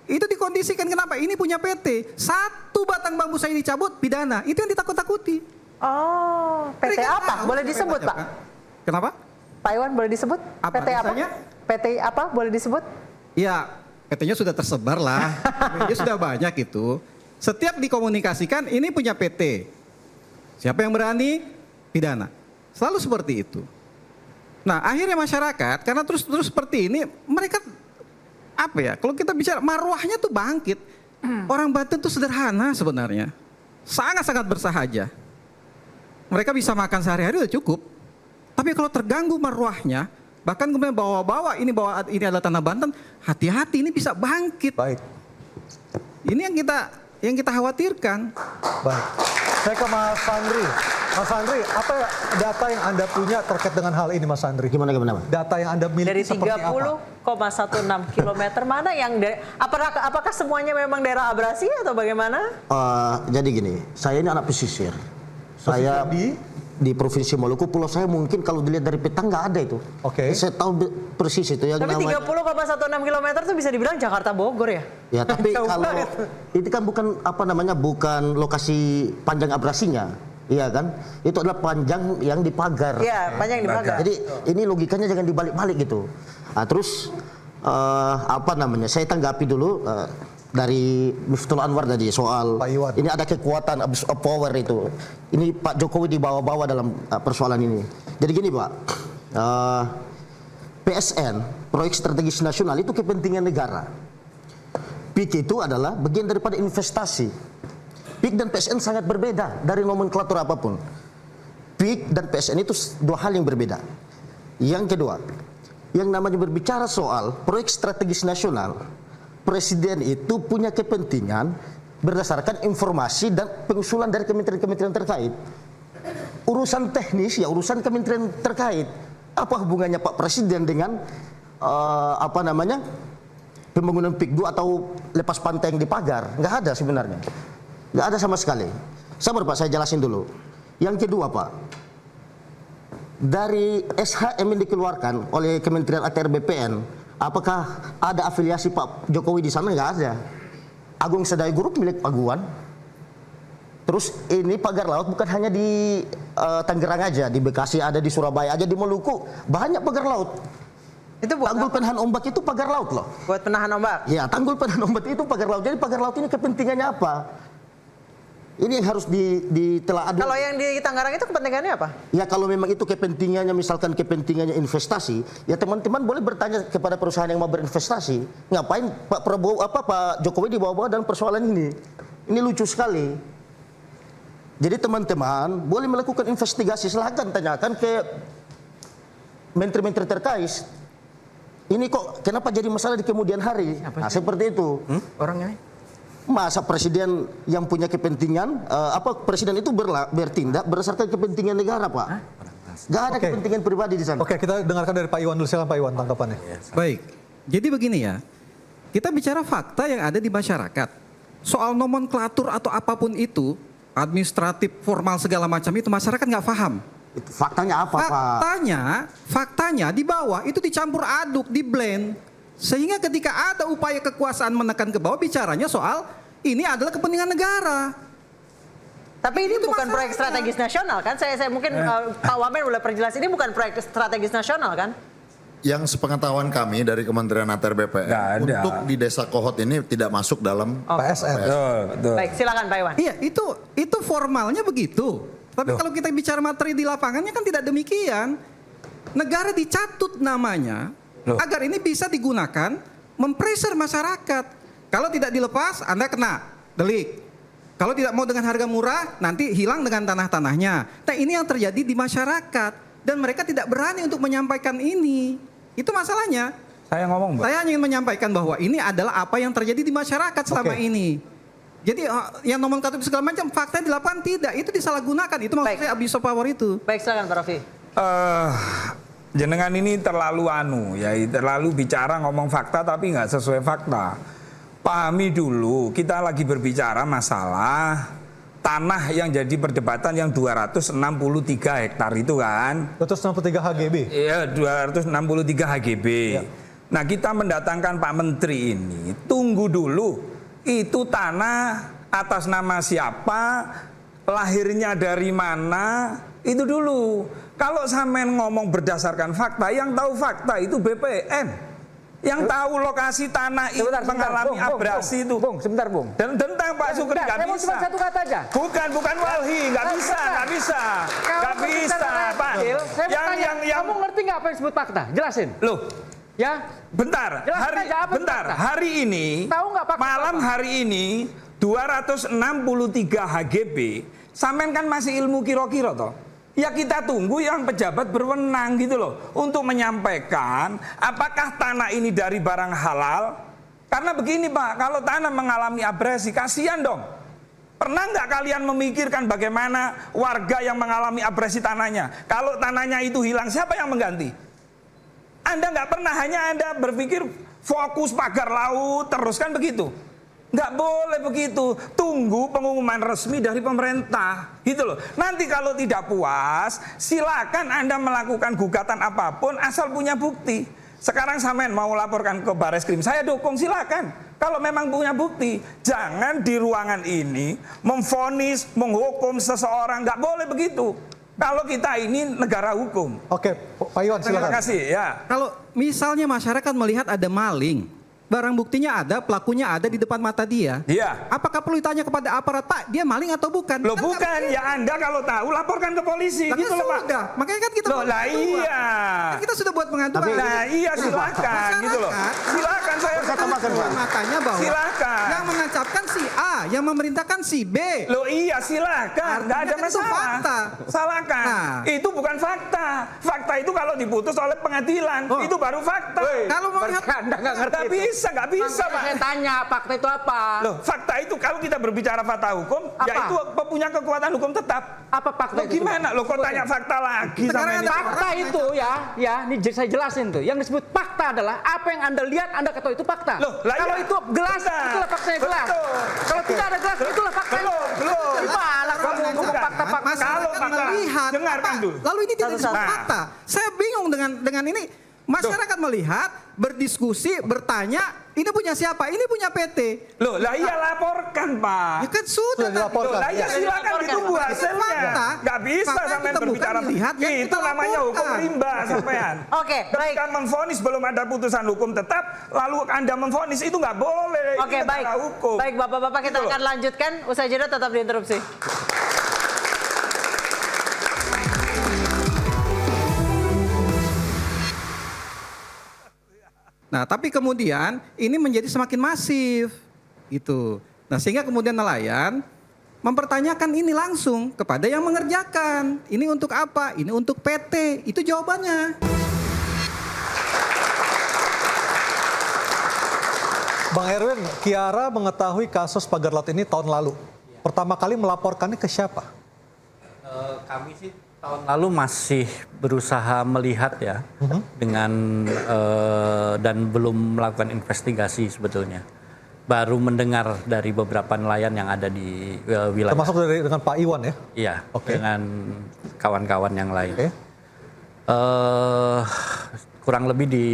itu dikondisikan kenapa? Ini punya PT. 1 batang bambu saya dicabut, pidana. Itu yang ditakut-takuti. Oh, PT apa? Boleh disebut, Pak? Kenapa? Pak Iwan boleh disebut? Apa PT apa? misalnya? PT apa boleh disebut? Ya, PT-nya sudah tersebar lah. Dia sudah banyak itu. Setiap dikomunikasikan, ini punya PT. Siapa yang berani? Pidana. Selalu seperti itu. Nah, akhirnya masyarakat, karena terus seperti ini, mereka, apa ya, kalau kita bicara, marwahnya tuh bangkit. Orang Banten tuh sederhana sebenarnya. Sangat-sangat bersahaja. Mereka bisa makan sehari-hari udah cukup. Tapi kalau terganggu marwahnya, bahkan kemudian bawa ini adalah tanah Banten, hati-hati ini bisa bangkit. Baik. Ini yang kita khawatirkan. Baik. Saya ke Mas Andri. Mas Andri, apa data yang Anda punya terkait dengan hal ini, Mas Andri? Gimana? Data yang Anda miliki Dari seperti apa? 30,16 km mana yang apakah semuanya memang daerah abrasi atau bagaimana? Jadi gini, saya ini anak pesisir. Saya di Provinsi Maluku, pulau saya mungkin kalau dilihat dari peta nggak ada itu. Oke. Saya tahu persis itu yang Tapi namanya. 30,16 km itu bisa dibilang Jakarta Bogor ya? Ya, tapi Jauh kalau banget. itu kan bukan lokasi panjang abrasinya. Iya kan? Itu adalah panjang yang dipagar. Iya, panjang yang dipagar. Jadi ini logikanya jangan dibalik-balik gitu. Nah, terus saya tanggapi dulu dari Miftahul Anwar tadi soal ini ada kekuatan abuse of power itu. Ini Pak Jokowi dibawa-bawa dalam persoalan ini. Jadi gini Pak, PSN, Proyek Strategis Nasional itu kepentingan negara. PIK itu adalah bagian daripada investasi. PIK dan PSN sangat berbeda dari nomenklatur apapun. PIK dan PSN itu dua hal yang berbeda. Yang kedua, yang namanya berbicara soal proyek strategis nasional, Presiden itu punya kepentingan berdasarkan informasi dan pengusulan dari kementerian-kementerian terkait. Urusan teknis ya urusan kementerian terkait. Apa hubungannya Pak Presiden dengan pembangunan PIK 2 atau lepas pantai yang dipagar? Nggak ada sebenarnya. Nggak ada sama sekali. Sabar Pak, saya jelasin dulu. Yang kedua Pak, dari SHM yang dikeluarkan oleh Kementerian ATR BPN, apakah ada afiliasi Pak Jokowi di sana? Nggak ada. Agung Sedayu Group milik Pak Guan. Terus ini pagar laut bukan hanya di Tangerang aja, di Bekasi ada, di Surabaya aja, di Maluku banyak pagar laut. Itu buat tanggul penahan ombak itu pagar laut loh. Buat penahan ombak? Ya, tanggul penahan ombak itu pagar laut. Jadi pagar laut ini kepentingannya apa? Ini yang harus ditelaah. Kalau yang di Tangerang itu kepentingannya apa? Ya kalau memang itu kepentingannya, misalkan kepentingannya investasi, ya teman-teman boleh bertanya kepada perusahaan yang mau berinvestasi. Ngapain Pak Jokowi dibawa-bawa dalam persoalan ini? Ini lucu sekali. Jadi teman-teman boleh melakukan investigasi, silahkan tanyakan ke menteri-menteri terkait. Ini kok kenapa jadi masalah di kemudian hari? Nah, seperti itu. Orangnya ini? Masa presiden yang punya kepentingan, presiden itu bertindak berdasarkan kepentingan negara, Pak. Gak ada kepentingan pribadi di sana. Oke, kita dengarkan dari Pak Iwan dulu. Silakan Pak Iwan tanggapannya. Baik, jadi begini ya, kita bicara fakta yang ada di masyarakat. Soal nomenklatur atau apapun itu, administratif, formal segala macam itu masyarakat nggak paham. Faktanya apa, Pak? Faktanya di bawah itu dicampur aduk, di blend. Sehingga ketika ada upaya kekuasaan menekan ke bawah, bicaranya soal ini adalah kepentingan negara. Tapi ini bukan proyek strategis nasional kan? Saya mungkin Pak Wamen boleh perjelas, ini bukan proyek strategis nasional kan? Yang sepengetahuan kami dari Kementerian ATR BPN untuk di Desa Kohot ini tidak masuk dalam PSN. Baik, silakan Pak Iwan. Iya, itu formalnya begitu. Tapi kalau kita bicara materi di lapangannya kan tidak demikian. Negara dicatut namanya agar ini bisa digunakan mempressure masyarakat. Kalau tidak dilepas, Anda kena delik. Kalau tidak mau dengan harga murah, nanti hilang dengan tanah-tanahnya. Nah, ini yang terjadi di masyarakat dan mereka tidak berani untuk menyampaikan ini. Itu masalahnya. Saya ngomong, Mbak. Saya ingin menyampaikan bahwa ini adalah apa yang terjadi di masyarakat selama ini. Jadi yang nomenklatur segala macam fakta di lapangan tidak, itu disalahgunakan. Itu maksud saya abuse of power itu. Baik, silakan Pak Rofi. Jenengan ini terlalu terlalu bicara ngomong fakta tapi nggak sesuai fakta. Pahami dulu, kita lagi berbicara masalah tanah yang jadi perdebatan yang 263 hektar itu kan. 263 HGB. Iya, 263 HGB. Ya. Nah, kita mendatangkan Pak Menteri ini, tunggu dulu. Itu tanah atas nama siapa, lahirnya dari mana, itu dulu. Kalau sampean ngomong berdasarkan fakta, yang tahu fakta itu BPN. Yang tahu lokasi tanah itu mengalami abrasi itu. Bung, sebentar Bung. Dan tentang Pak Sukri nggak bisa. Saya mau cuma satu kata aja. Bukan walhi, nggak bisa. Nggak bisa, Pak. Kamu ngerti nggak apa yang disebut fakta? Jelasin. Loh, ya. Bentar, hari ini, tahu nggak fakta malam apa? Hari ini 263 HGB, sampean kan masih ilmu kira-kira toh. Ya kita tunggu yang pejabat berwenang gitu loh untuk menyampaikan apakah tanah ini dari barang halal. Karena begini Pak, kalau tanah mengalami abrasi, kasihan dong. Pernah nggak kalian memikirkan bagaimana warga yang mengalami abrasi tanahnya? Kalau tanahnya itu hilang, siapa yang mengganti? Anda nggak pernah, hanya Anda berpikir fokus pagar laut terus, kan begitu? Nggak boleh begitu. Tunggu pengumuman resmi dari pemerintah, gitu loh. Nanti kalau tidak puas, silakan Anda melakukan gugatan apapun asal punya bukti. Sekarang sampean mau laporkan ke Bareskrim, saya dukung, silakan. Kalau memang punya bukti, jangan di ruangan ini memvonis, menghukum seseorang, nggak boleh begitu. Kalau kita ini negara hukum. Oke, Pak Iwan silakan. Terima kasih ya. Kalau misalnya masyarakat melihat ada maling, barang buktinya ada, pelakunya ada di depan mata dia. Iya. Apakah perlu ditanya kepada aparat, Pak, dia maling atau bukan? Loh bukan, ya Anda kalau tahu laporkan ke polisi. Gitu loh Pak. Makanya kan kita loh, lah iya. Kan kita sudah buat pengaduan. Nah iya silakan gitu loh. Silakan saya matanya bahwa silakan. yang mengancapkan si A, yang memerintahkan si B. Loh iya silakan, nggak ada masalah. Itu fakta. Salahkan. Nah. Itu bukan fakta. Fakta itu kalau diputus oleh pengadilan, itu baru fakta. Kalau mau Anda nggak ngerti. Nggak bisa Pak. Saya tanya, fakta itu apa? Loh, fakta itu kalau kita berbicara fakta hukum, apa? ya itu punya kekuatan hukum tetap. Apa fakta itu? Gimana? Loh, kok tanya fakta lagi sama ini? Fakta itu ya, ini saya jelasin tuh. Yang disebut fakta adalah apa yang Anda lihat, Anda ketahui itu fakta. Loh, lah kalau iya. itu gelas, itulah faktanya gelas. Kalau tidak ada gelas, itulah fakta. Belum. Gimana kamu ngomong fakta-fakta? Kalau fakta, melihat, dengarkan dulu. Lalu ini tidak disebut fakta. Saya bingung dengan ini. Masyarakat melihat, berdiskusi, bertanya, ini punya siapa? Ini punya PT. Loh, lah iya laporkan, Pak. Ya kan sudah dilaporkan. Loh, lah iya silakan ditunggu hasilnya. Nggak bisa sampean berbicara. Itu namanya hukum rimba sampean. Oke, baik. Ketika memvonis belum ada putusan hukum tetap, lalu Anda memvonis itu nggak boleh. Oke, baik. Hukum. Baik, Bapak-bapak kita akan lanjutkan. Usai jeda tetap diinterupsi. Nah, tapi kemudian ini menjadi semakin masif, gitu. Nah, sehingga kemudian nelayan mempertanyakan ini langsung kepada yang mengerjakan. Ini untuk apa? Ini untuk PT. Itu jawabannya. Bang Erwin, Kiara mengetahui kasus pagar laut ini tahun lalu. Pertama kali melaporkannya ke siapa? Kami sih tahun lalu masih berusaha melihat ya dengan dan belum melakukan investigasi sebetulnya. Baru mendengar dari beberapa nelayan yang ada di wilayah. Termasuk dengan Pak Iwan ya? Iya, dengan kawan-kawan yang lain. Kurang lebih di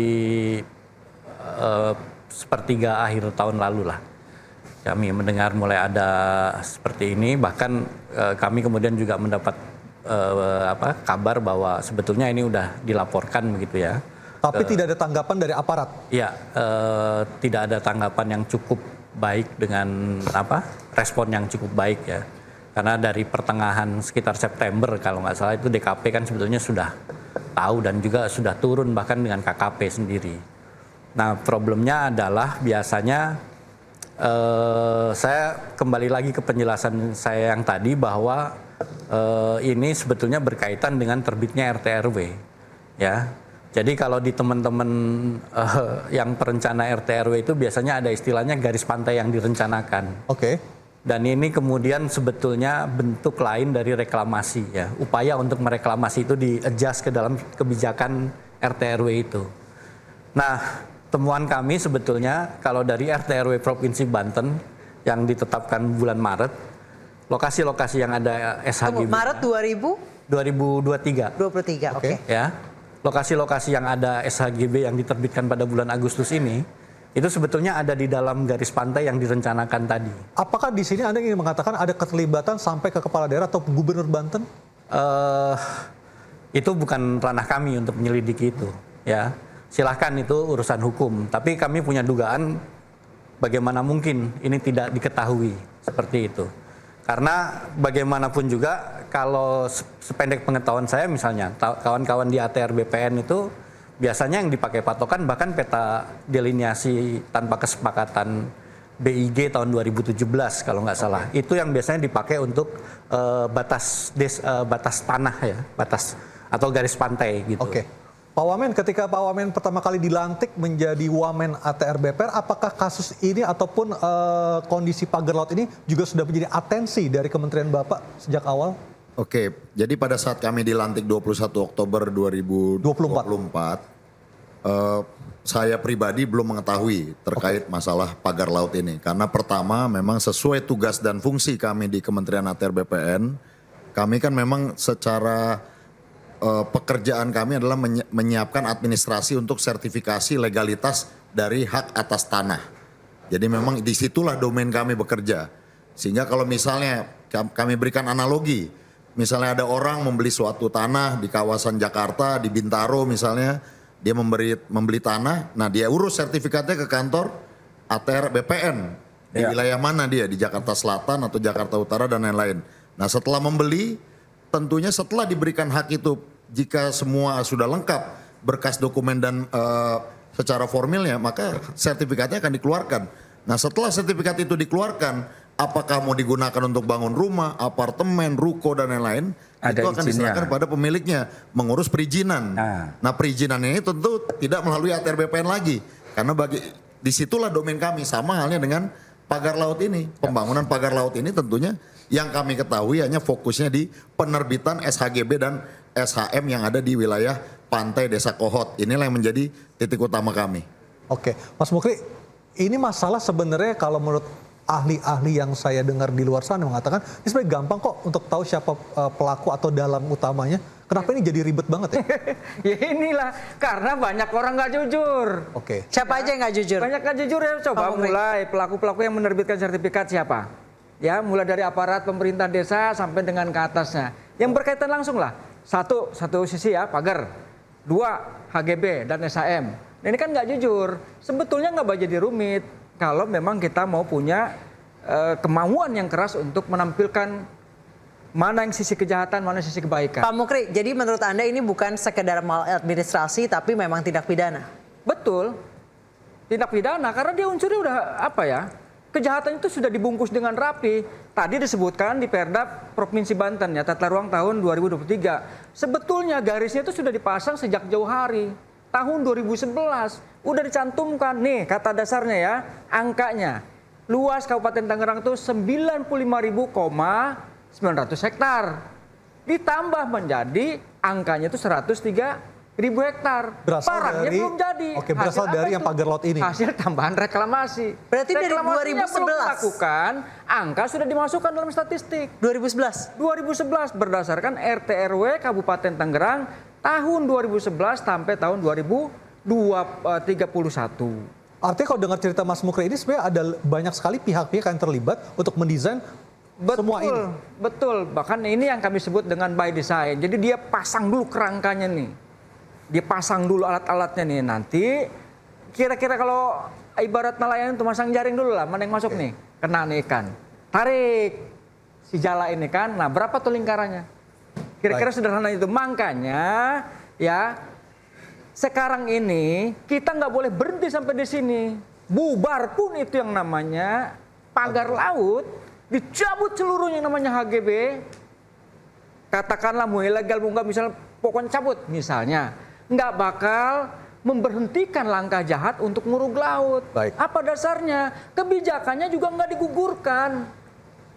sepertiga akhir tahun lalu lah. Kami mendengar mulai ada seperti ini, bahkan kami kemudian juga mendapat kabar bahwa sebetulnya ini udah dilaporkan begitu ya. Tapi tidak ada tanggapan dari aparat. Iya, tidak ada tanggapan yang cukup baik dengan respon yang cukup baik ya. Karena dari pertengahan sekitar September kalau nggak salah itu DKP kan sebetulnya sudah tahu dan juga sudah turun bahkan dengan KKP sendiri. Nah problemnya adalah biasanya saya kembali lagi ke penjelasan saya yang tadi bahwa ini sebetulnya berkaitan dengan terbitnya RT/RW ya. Jadi kalau di teman-teman yang perencana RT/RW itu biasanya ada istilahnya garis pantai yang direncanakan. Oke. Dan ini kemudian sebetulnya bentuk lain dari reklamasi ya. Upaya untuk mereklamasi itu di-adjust ke dalam kebijakan RT/RW itu. Nah, temuan kami sebetulnya kalau dari RT/RW Provinsi Banten yang ditetapkan bulan Maret, lokasi-lokasi yang ada SHGB. Maret 2023. 23, oke. Ya. Lokasi-lokasi yang ada SHGB yang diterbitkan pada bulan Agustus ini, itu sebetulnya ada di dalam garis pantai yang direncanakan tadi. Apakah di sini Anda ingin mengatakan ada keterlibatan sampai ke kepala daerah atau gubernur Banten? Itu bukan ranah kami untuk menyelidiki itu, ya. Silahkan itu urusan hukum. Tapi kami punya dugaan bagaimana mungkin ini tidak diketahui seperti itu. Karena bagaimanapun juga kalau sependek pengetahuan saya misalnya kawan-kawan di ATR BPN itu biasanya yang dipakai patokan bahkan peta delineasi tanpa kesepakatan BIG tahun 2017 kalau nggak salah. Itu yang biasanya dipakai untuk batas tanah ya, batas atau garis pantai gitu. Oke. Pak Wamen, ketika Pak Wamen pertama kali dilantik menjadi Wamen ATR BPR, apakah kasus ini ataupun kondisi pagar laut ini juga sudah menjadi atensi dari Kementerian Bapak sejak awal? Oke, jadi pada saat kami dilantik 21 Oktober 2024, saya pribadi belum mengetahui terkait masalah pagar laut ini. Karena pertama memang sesuai tugas dan fungsi kami di Kementerian ATR BPN, kami kan memang secara pekerjaan kami adalah menyiapkan administrasi untuk sertifikasi legalitas dari hak atas tanah. Jadi memang disitulah domain kami bekerja. Sehingga kalau misalnya kami berikan analogi, misalnya ada orang membeli suatu tanah di kawasan Jakarta, di Bintaro misalnya, dia membeli tanah, nah dia urus sertifikatnya ke kantor ATR BPN. Di wilayah mana dia, di Jakarta Selatan atau Jakarta Utara dan lain-lain. Nah setelah membeli, tentunya setelah diberikan hak itu, jika semua sudah lengkap, berkas dokumen dan secara formilnya, maka sertifikatnya akan dikeluarkan. Nah setelah sertifikat itu dikeluarkan, apakah mau digunakan untuk bangun rumah, apartemen, ruko dan lain-lain, itu akan diserahkan pada pemiliknya mengurus perizinan. Nah perizinan ini tentu tidak melalui ATR BPN lagi, karena disitulah domain kami. Sama halnya dengan pagar laut ini, pembangunan pagar laut ini tentunya yang kami ketahui hanya fokusnya di penerbitan SHGB dan SHM yang ada di wilayah pantai Desa Kohot. Inilah yang menjadi titik utama kami. Oke, Mas Mukri, ini masalah sebenarnya kalau menurut ahli-ahli yang saya dengar di luar sana mengatakan ini sebenarnya gampang kok untuk tahu siapa pelaku atau dalang utamanya. Kenapa ini jadi ribet banget ya? Ya inilah, karena banyak orang nggak jujur. Oke. Siapa aja yang nggak jujur? Banyak nggak jujur ya, coba mulai pelaku-pelaku yang menerbitkan sertifikat siapa? Ya, mulai dari aparat pemerintah desa sampai dengan ke atasnya. Yang berkaitan langsung lah. Satu sisi ya, pagar. 2, HGB dan SHM. Nah, ini kan nggak jujur. Sebetulnya nggak jadi rumit kalau memang kita mau punya kemauan yang keras untuk menampilkan mana yang sisi kejahatan, mana sisi kebaikan. Pak Mukri, jadi menurut Anda ini bukan sekedar maladministrasi tapi memang tindak pidana? Betul. Tindak pidana karena dia unsurnya udah apa ya? Kejahatan itu sudah dibungkus dengan rapi. Tadi disebutkan di Perda Provinsi Banten ya, tata ruang tahun 2023. Sebetulnya garisnya itu sudah dipasang sejak jauh hari. Tahun 2011 udah dicantumkan nih kata dasarnya ya, angkanya. Luas Kabupaten Tangerang itu 95.900 hektar. Ditambah menjadi angkanya itu 103.000 hektar. Barangnya belum jadi. Oke, berasal dari yang pagar laut ini. Hasil tambahan reklamasi. Berarti dari Reklamasinya 2011 belum dilakukan, angka sudah dimasukkan dalam statistik. 2011 berdasarkan RT RW Kabupaten Tangerang tahun 2011 sampai tahun 2031. Artinya kalau dengar cerita Mas Mukri ini sebenarnya ada banyak sekali pihak-pihak yang terlibat untuk mendesain semua ini. Betul, bahkan ini yang kami sebut dengan by design. Jadi dia pasang dulu kerangkanya nih. Dia pasang dulu alat-alatnya nih. Nanti kira-kira kalau ibarat nelayan itu masang jaring dulu lah, mana yang masuk nih? Kena nih ikan. Tarik si jala ini kan. Nah, berapa tuh lingkarannya? Kira-kira sederhana itu. Makanya ya sekarang ini kita nggak boleh berhenti sampai di sini. Bubar pun itu yang namanya pagar laut, dicabut seluruhnya yang namanya HGB. Katakanlah mau ilegal, mau nggak, misalnya pokoknya cabut. Misalnya nggak bakal memberhentikan langkah jahat untuk ngurug laut. Baik. Apa dasarnya? Kebijakannya juga nggak digugurkan.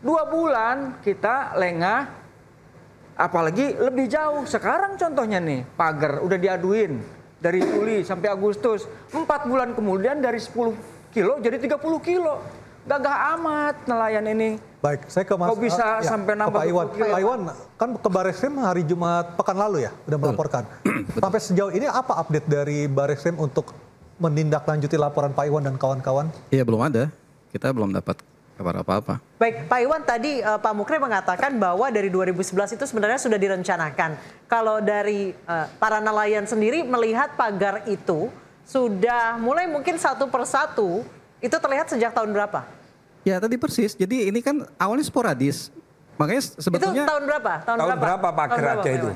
2 bulan kita lengah, apalagi lebih jauh. Sekarang contohnya nih, pagar udah diaduin. Dari Juli sampai Agustus, 4 bulan kemudian dari 10 kilo jadi 30 kilo. Gagah amat nelayan ini. Baik, saya ke Mas. Kok bisa sampai nambah Pak Iwan. 20 kilo? Pak Iwan, kan ke Barreskrim hari Jumat pekan lalu ya, udah melaporkan. Sampai sejauh ini apa update dari Barreskrim untuk menindaklanjuti laporan Pak Iwan dan kawan-kawan? Iya, belum ada. Kita belum dapat kabar apa-apa. Baik, Pak Iwan, tadi Pak Mukri mengatakan bahwa dari 2011 itu sebenarnya sudah direncanakan. Kalau dari para nelayan sendiri melihat pagar itu sudah mulai mungkin satu persatu, itu terlihat sejak tahun berapa? Ya tadi persis, jadi ini kan awalnya sporadis. Makanya sebetulnya... Itu tahun berapa? Tahun berapa pagar ada itu?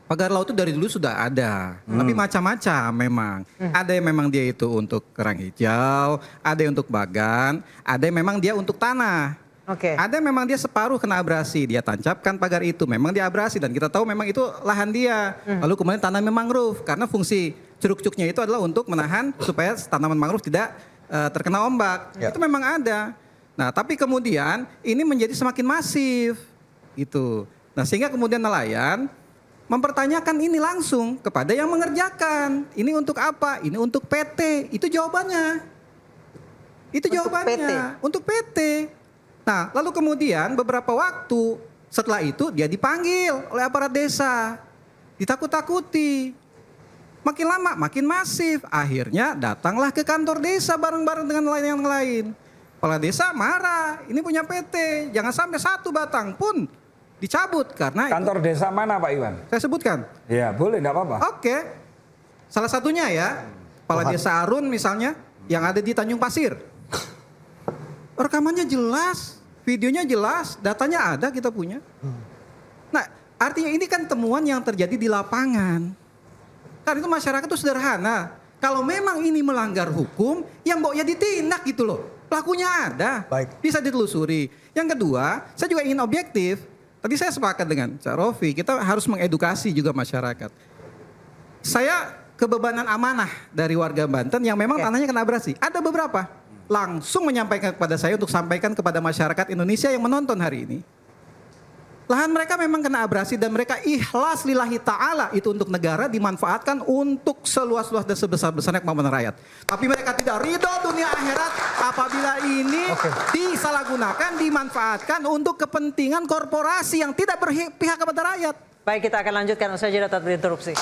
Pagar laut itu dari dulu sudah ada, tapi macam-macam memang. Ada yang memang dia itu untuk kerang hijau, ada yang untuk bagan, ada yang memang dia untuk tanah. Ada yang memang dia separuh kena abrasi, dia tancapkan pagar itu, memang dia abrasi dan kita tahu memang itu lahan dia. Lalu kemudian tanamnya mangrove, karena fungsi curug-curugnya itu adalah untuk menahan supaya tanaman mangrove tidak terkena ombak. Itu memang ada. Nah tapi kemudian ini menjadi semakin masif gitu. Nah sehingga kemudian nelayan mempertanyakan ini langsung kepada yang mengerjakan. Ini untuk apa? Ini untuk PT. Itu jawabannya. Itu jawabannya. Untuk PT. Nah, lalu kemudian beberapa waktu setelah itu dia dipanggil oleh aparat desa. Ditakut-takuti. Makin lama makin masif. Akhirnya datanglah ke kantor desa bareng-bareng dengan nelayan yang lain. Kepala desa marah. Ini punya PT. Jangan sampai satu batang pun dicabut karena kantor itu, desa mana Pak Iwan? Saya sebutkan. Ya boleh, enggak apa-apa. Oke. Salah satunya ya, Kepala Desa Arun misalnya yang ada di Tanjung Pasir. Rekamannya jelas, videonya jelas, datanya ada kita punya. Nah artinya ini kan temuan yang terjadi di lapangan. Karena itu masyarakat itu sederhana. Kalau memang ini melanggar hukum, yang mau ya ditindak gitu loh. Pelakunya ada, bisa ditelusuri. Yang kedua, saya juga ingin objektif. Tadi saya sepakat dengan Cak Rofi, kita harus mengedukasi juga masyarakat. Saya kebebanan amanah dari warga Banten yang memang tanahnya kena abrasi. Ada beberapa. Langsung menyampaikan kepada saya untuk sampaikan kepada masyarakat Indonesia yang menonton hari ini. Lahan mereka memang kena abrasi dan mereka ikhlas lillahi ta'ala itu untuk negara dimanfaatkan untuk seluas-luas dan sebesar-besarnya kemampuan rakyat. Tapi mereka tidak ridho dunia akhirat apabila ini disalahgunakan, dimanfaatkan untuk kepentingan korporasi yang tidak berpihak kepada rakyat. Baik, kita akan lanjutkan usai jeda tetap berinterupsi.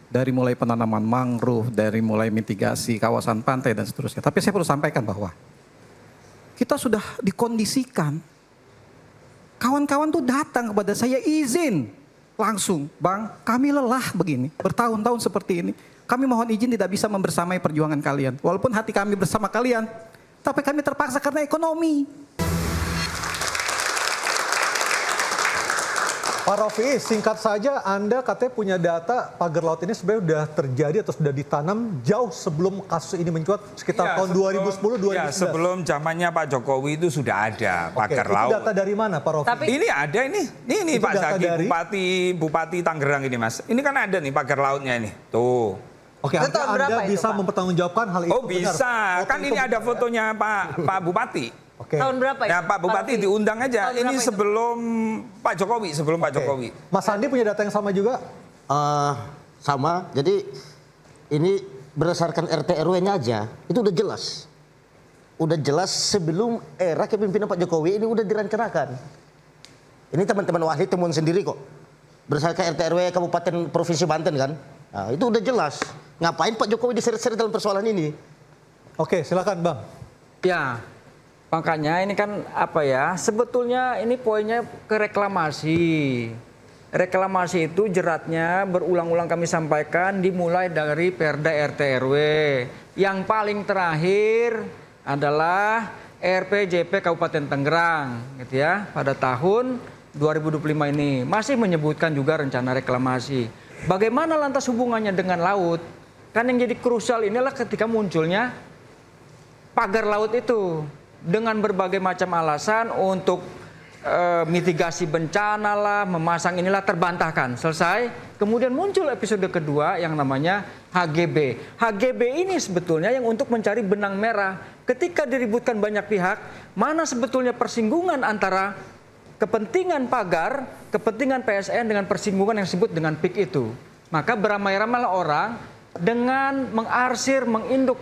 Dari mulai penanaman mangrove, dari mulai mitigasi kawasan pantai dan seterusnya. Tapi saya perlu sampaikan bahwa kita sudah dikondisikan. Kawan-kawan tuh datang kepada saya izin langsung, Bang, kami lelah begini, bertahun-tahun seperti ini. Kami mohon izin tidak bisa membersamai perjuangan kalian. Walaupun hati kami bersama kalian, tapi kami terpaksa karena ekonomi. Pak Rofi, singkat saja, Anda katanya punya data pagar laut ini sebenarnya sudah terjadi atau sudah ditanam jauh sebelum kasus ini mencuat sekitar tahun 2010-2011. Ya, sebelum zamannya Pak Jokowi itu sudah ada pagar laut. Itu data dari mana Pak Rofi? Ini ada ini Pak Zaki, Bupati Tangerang ini Mas. Ini kan ada nih pagar lautnya ini. Tuh. Oke, Anda bisa mempertanggungjawabkan hal itu? Oh bisa, kan ini ada fotonya Pak Bupati. Tahun berapa ya? Pak Bupati diundang aja. Ini sebelum Pak Jokowi, Pak Jokowi. Mas Andi punya data yang sama juga? Sama. Jadi ini berdasarkan RT RW-nya aja, itu udah jelas. Udah jelas sebelum era kepemimpinan Pak Jokowi ini udah direncanakan. Ini teman-teman Wahid temuan sendiri kok. Berdasarkan RT RW Kabupaten Provinsi Banten kan. Nah, itu udah jelas. Ngapain Pak Jokowi diseret-seret dalam persoalan ini? Oke, silakan Bang. Ya. Makanya ini kan apa ya, sebetulnya ini poinnya ke reklamasi. Reklamasi itu jeratnya berulang-ulang kami sampaikan dimulai dari Perda RT RW. Yang paling terakhir adalah RPJP Kabupaten Tangerang gitu ya, pada tahun 2025 ini. Masih menyebutkan juga rencana reklamasi. Bagaimana lantas hubungannya dengan laut? Kan yang jadi krusial inilah ketika munculnya pagar laut itu. Dengan berbagai macam alasan untuk mitigasi bencana lah, memasang inilah terbantahkan. Selesai, kemudian muncul episode kedua yang namanya HGB. HGB ini sebetulnya yang untuk mencari benang merah. Ketika diributkan banyak pihak, mana sebetulnya persinggungan antara kepentingan pagar, kepentingan PSN dengan persinggungan yang disebut dengan PIK itu. Maka beramai-ramailah orang dengan mengarsir, menginduk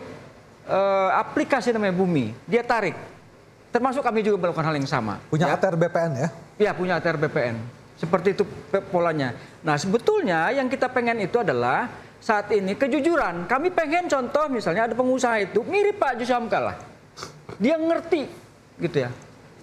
aplikasi namanya Bumi, dia tarik. Termasuk kami juga melakukan hal yang sama. Punya ATR BPN ya? Iya, punya ATR BPN. Seperti itu polanya. Nah, sebetulnya yang kita pengen itu adalah saat ini kejujuran. Kami pengen contoh misalnya ada pengusaha itu mirip Pak Yusuf Hamka lah. Dia ngerti gitu ya.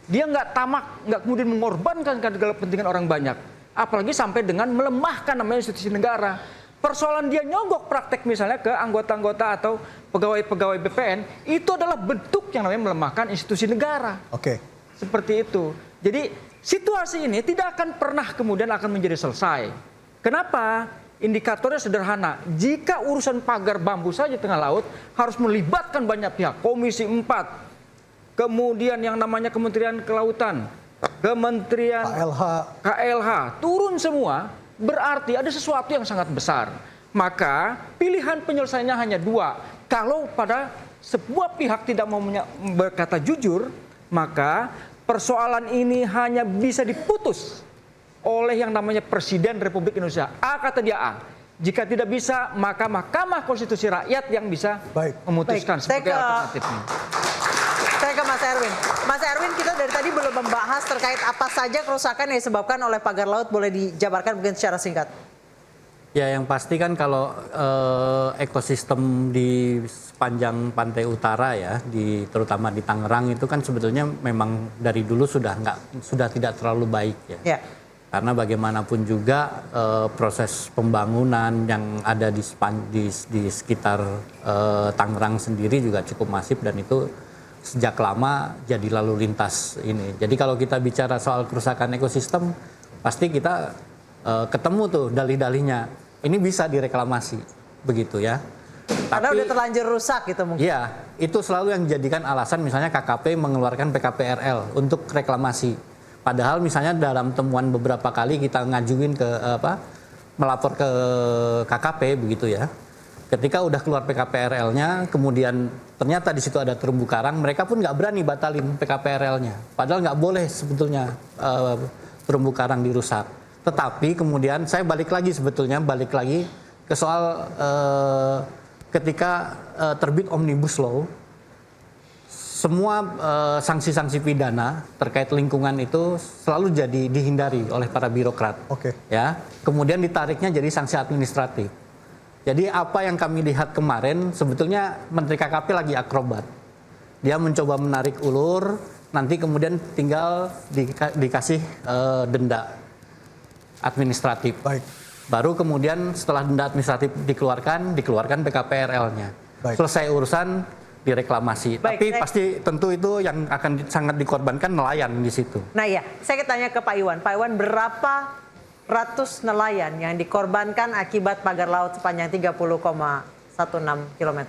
Dia nggak tamak, nggak kemudian mengorbankan kepentingan orang banyak. Apalagi sampai dengan melemahkan namanya institusi negara. Persoalan dia nyogok praktek misalnya ke anggota-anggota atau pegawai-pegawai BPN, itu adalah bentuk yang namanya melemahkan institusi negara. Oke. Seperti itu. Jadi situasi ini tidak akan pernah kemudian akan menjadi selesai. Kenapa? Indikatornya sederhana. Jika urusan pagar bambu saja tengah laut harus melibatkan banyak pihak. Komisi 4, kemudian yang namanya Kementerian Kelautan, Kementerian KLH, turun semua, berarti ada sesuatu yang sangat besar. Maka pilihan penyelesaiannya hanya dua. Kalau pada sebuah pihak tidak mau berkata jujur, maka persoalan ini hanya bisa diputus oleh yang namanya Presiden Republik Indonesia. A kata dia A. Jika tidak bisa, maka Mahkamah Konstitusi Rakyat yang bisa memutuskan sebagai alternatifnya. Saya ke Mas Erwin. Mas Erwin, kita dari tadi belum membahas terkait apa saja kerusakan yang disebabkan oleh pagar laut. Boleh dijabarkan mungkin secara singkat? Ya, yang pasti kan kalau ekosistem di sepanjang pantai utara ya, terutama di Tangerang itu kan sebetulnya memang dari dulu sudah tidak terlalu baik ya. Karena bagaimanapun juga proses pembangunan yang ada di sekitar Tangerang sendiri juga cukup masif dan itu sejak lama jadi lalu lintas ini. Jadi kalau kita bicara soal kerusakan ekosistem, pasti kita ketemu tuh dalih-dalihnya. Ini bisa direklamasi, begitu ya. Karena udah terlanjur rusak gitu mungkin. Iya, itu selalu yang dijadikan alasan misalnya KKP mengeluarkan PKPRL untuk reklamasi. Padahal misalnya dalam temuan beberapa kali kita ngajuin ke melapor ke KKP begitu ya. Ketika udah keluar PKPRL-nya, kemudian ternyata di situ ada terumbu karang, mereka pun nggak berani batalin PKPRL-nya. Padahal nggak boleh sebetulnya terumbu karang dirusak. Tetapi kemudian saya balik lagi ke soal ketika terbit Omnibus Law, semua sanksi-sanksi pidana terkait lingkungan itu selalu jadi dihindari oleh para birokrat. Ya, kemudian ditariknya jadi sanksi administratif. Jadi apa yang kami lihat kemarin sebetulnya Menteri KKP lagi akrobat. Dia mencoba menarik ulur, nanti kemudian tinggal dikasih denda administratif. Baru kemudian setelah denda administratif dikeluarkan PKPRL-nya. Selesai urusan direklamasi. Tapi pasti tentu itu yang akan sangat dikorbankan nelayan di situ. Nah ya, saya tanya ke Pak Iwan. Pak Iwan, berapa ratus nelayan yang dikorbankan akibat pagar laut sepanjang 30,16 km?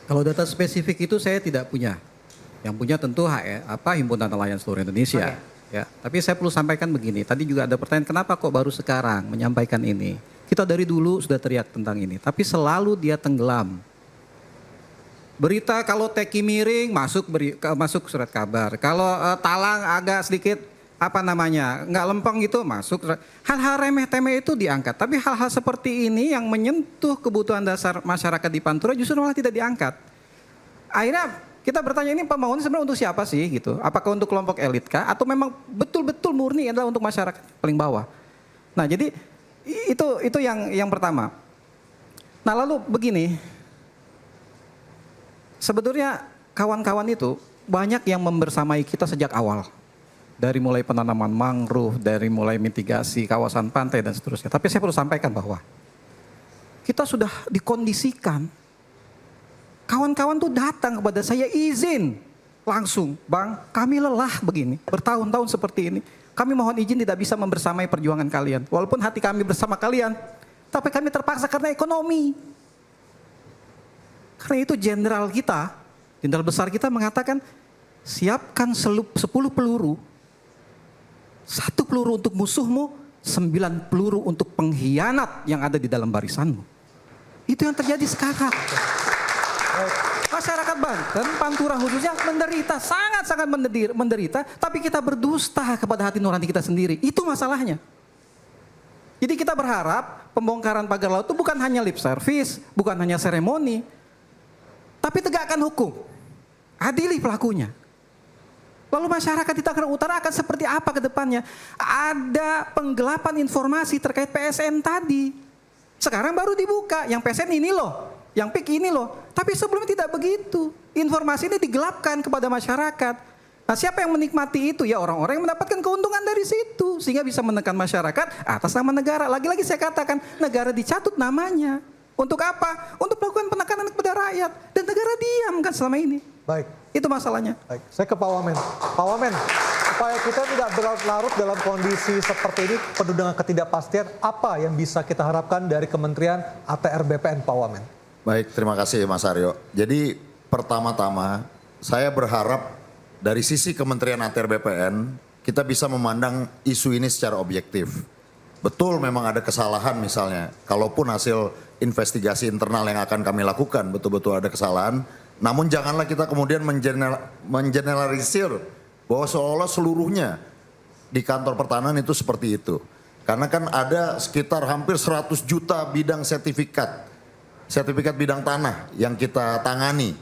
Kalau data spesifik itu saya tidak punya. Yang punya tentu Himpunan Nelayan Seluruh Indonesia. Ya, tapi saya perlu sampaikan begini. Tadi juga ada pertanyaan, kenapa kok baru sekarang menyampaikan ini? Kita dari dulu sudah teriak tentang ini, tapi selalu dia tenggelam. Berita kalau teki miring masuk surat kabar. Kalau talang agak sedikit nggak lempeng gitu masuk. Hal-hal remeh-temeh itu diangkat. Tapi hal-hal seperti ini yang menyentuh kebutuhan dasar masyarakat di Pantura justru malah tidak diangkat. Akhirnya kita bertanya, ini pembangunan sebenarnya untuk siapa sih gitu? Apakah untuk kelompok elit kah? Atau memang betul-betul murni adalah untuk masyarakat paling bawah? Nah jadi itu yang pertama. Nah lalu begini, sebetulnya kawan-kawan itu banyak yang membersamai kita sejak awal. Dari mulai penanaman mangrove, dari mulai mitigasi kawasan pantai dan seterusnya. Tapi saya perlu sampaikan bahwa kita sudah dikondisikan. Kawan-kawan tuh datang kepada saya izin langsung, Bang, kami lelah begini, bertahun-tahun seperti ini. Kami mohon izin tidak bisa membersamai perjuangan kalian. Walaupun hati kami bersama kalian, tapi kami terpaksa karena ekonomi. Karena itu jenderal besar kita mengatakan, siapkan 10 peluru. 1 peluru untuk musuhmu, 9 peluru untuk pengkhianat yang ada di dalam barisanmu. Itu yang terjadi sekarang. Masyarakat Banten, Pantura khususnya menderita, sangat-sangat menderita, tapi kita berdusta kepada hati nurani kita sendiri. Itu masalahnya. Jadi kita berharap pembongkaran pagar laut itu bukan hanya lip service, bukan hanya seremoni, tapi tegakkan hukum. Adili pelakunya. Lalu masyarakat di Tangerang Utara akan seperti apa ke depannya? Ada penggelapan informasi terkait PSN tadi. Sekarang baru dibuka, yang PSN ini loh, yang PIK ini loh. Tapi sebelumnya tidak begitu. Informasi ini digelapkan kepada masyarakat. Nah, siapa yang menikmati itu? Ya orang-orang yang mendapatkan keuntungan dari situ. Sehingga bisa menekan masyarakat atas nama negara. Lagi-lagi saya katakan, negara dicatut namanya. Untuk apa? Untuk melakukan penekanan kepada rakyat. Dan negara diam kan selama ini. Baik. Itu masalahnya. Baik, saya ke Pak Wamen. Pak Wamen, supaya kita tidak berlarut-larut dalam kondisi seperti ini, penuh dengan ketidakpastian, apa yang bisa kita harapkan dari Kementerian ATR BPN, Pak Wamen? Baik, terima kasih Mas Aryo. Jadi pertama-tama saya berharap dari sisi Kementerian ATR BPN kita bisa memandang isu ini secara objektif. Betul memang ada kesalahan misalnya, kalaupun hasil investigasi internal yang akan kami lakukan betul-betul ada kesalahan, namun janganlah kita kemudian mengeneralisir bahwa seolah-olah seluruhnya di kantor pertahanan itu seperti itu. Karena kan ada sekitar hampir 100 juta bidang sertifikat bidang tanah yang kita tangani.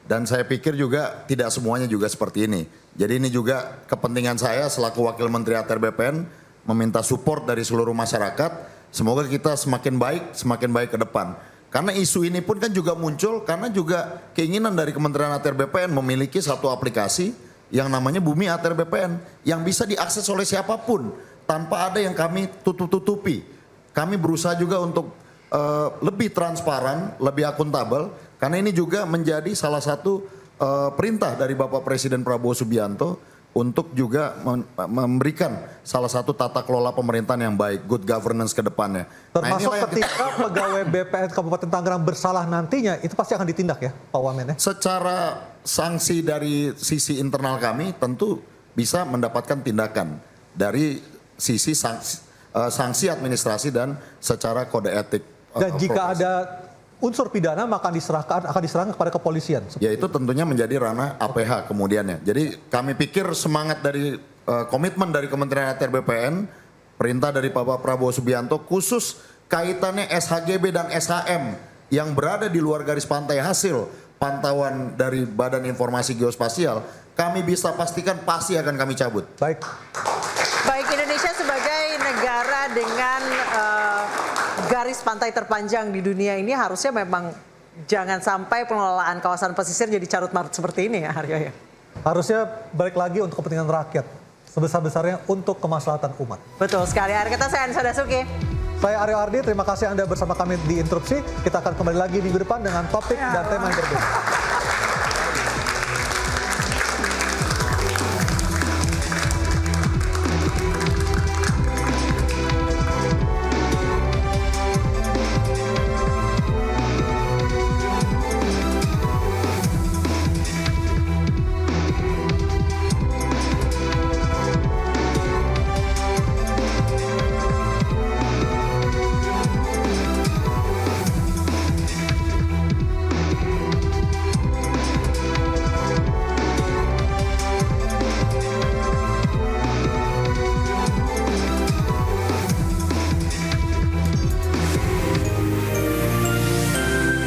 Dan saya pikir juga tidak semuanya juga seperti ini. Jadi ini juga kepentingan saya selaku Wakil Menteri ATR BPN meminta support dari seluruh masyarakat. Semoga kita semakin baik ke depan. Karena isu ini pun kan juga muncul karena juga keinginan dari Kementerian ATR BPN memiliki satu aplikasi yang namanya Bumi ATR BPN yang bisa diakses oleh siapapun tanpa ada yang kami tutup-tutupi. Kami berusaha juga untuk lebih transparan, lebih akuntabel karena ini juga menjadi salah satu perintah dari Bapak Presiden Prabowo Subianto untuk juga memberikan salah satu tata kelola pemerintahan yang baik, good governance ke depannya. Termasuk ketika pegawai BPN Kabupaten Tangerang bersalah nantinya, itu pasti akan ditindak ya Pak Wamen ya? Secara sanksi dari sisi internal kami tentu bisa mendapatkan tindakan dari sisi sanksi administrasi dan secara kode etik. Dan jika ada unsur pidana maka akan diserahkan kepada kepolisian. Ya itu tentunya menjadi ranah APH kemudiannya. Jadi kami pikir semangat dari komitmen dari Kementerian ATR BPN, perintah dari Bapak Prabowo Subianto khusus kaitannya SHGB dan SHM yang berada di luar garis pantai hasil pantauan dari Badan Informasi Geospasial, kami bisa pastikan pasti akan kami cabut. Baik. Baik, Indonesia sebagai negara dengan garis pantai terpanjang di dunia ini harusnya memang jangan sampai pengelolaan kawasan pesisir jadi carut marut seperti ini ya Aryo ya. Harusnya balik lagi untuk kepentingan rakyat, sebesar-besarnya untuk kemaslahatan umat. Betul sekali. Hari kita saya Anissa Dasuki. Saya Aryo Ardi, terima kasih Anda bersama kami di Interupsi. Kita akan kembali lagi minggu depan dengan topik dan tema yang berbeda.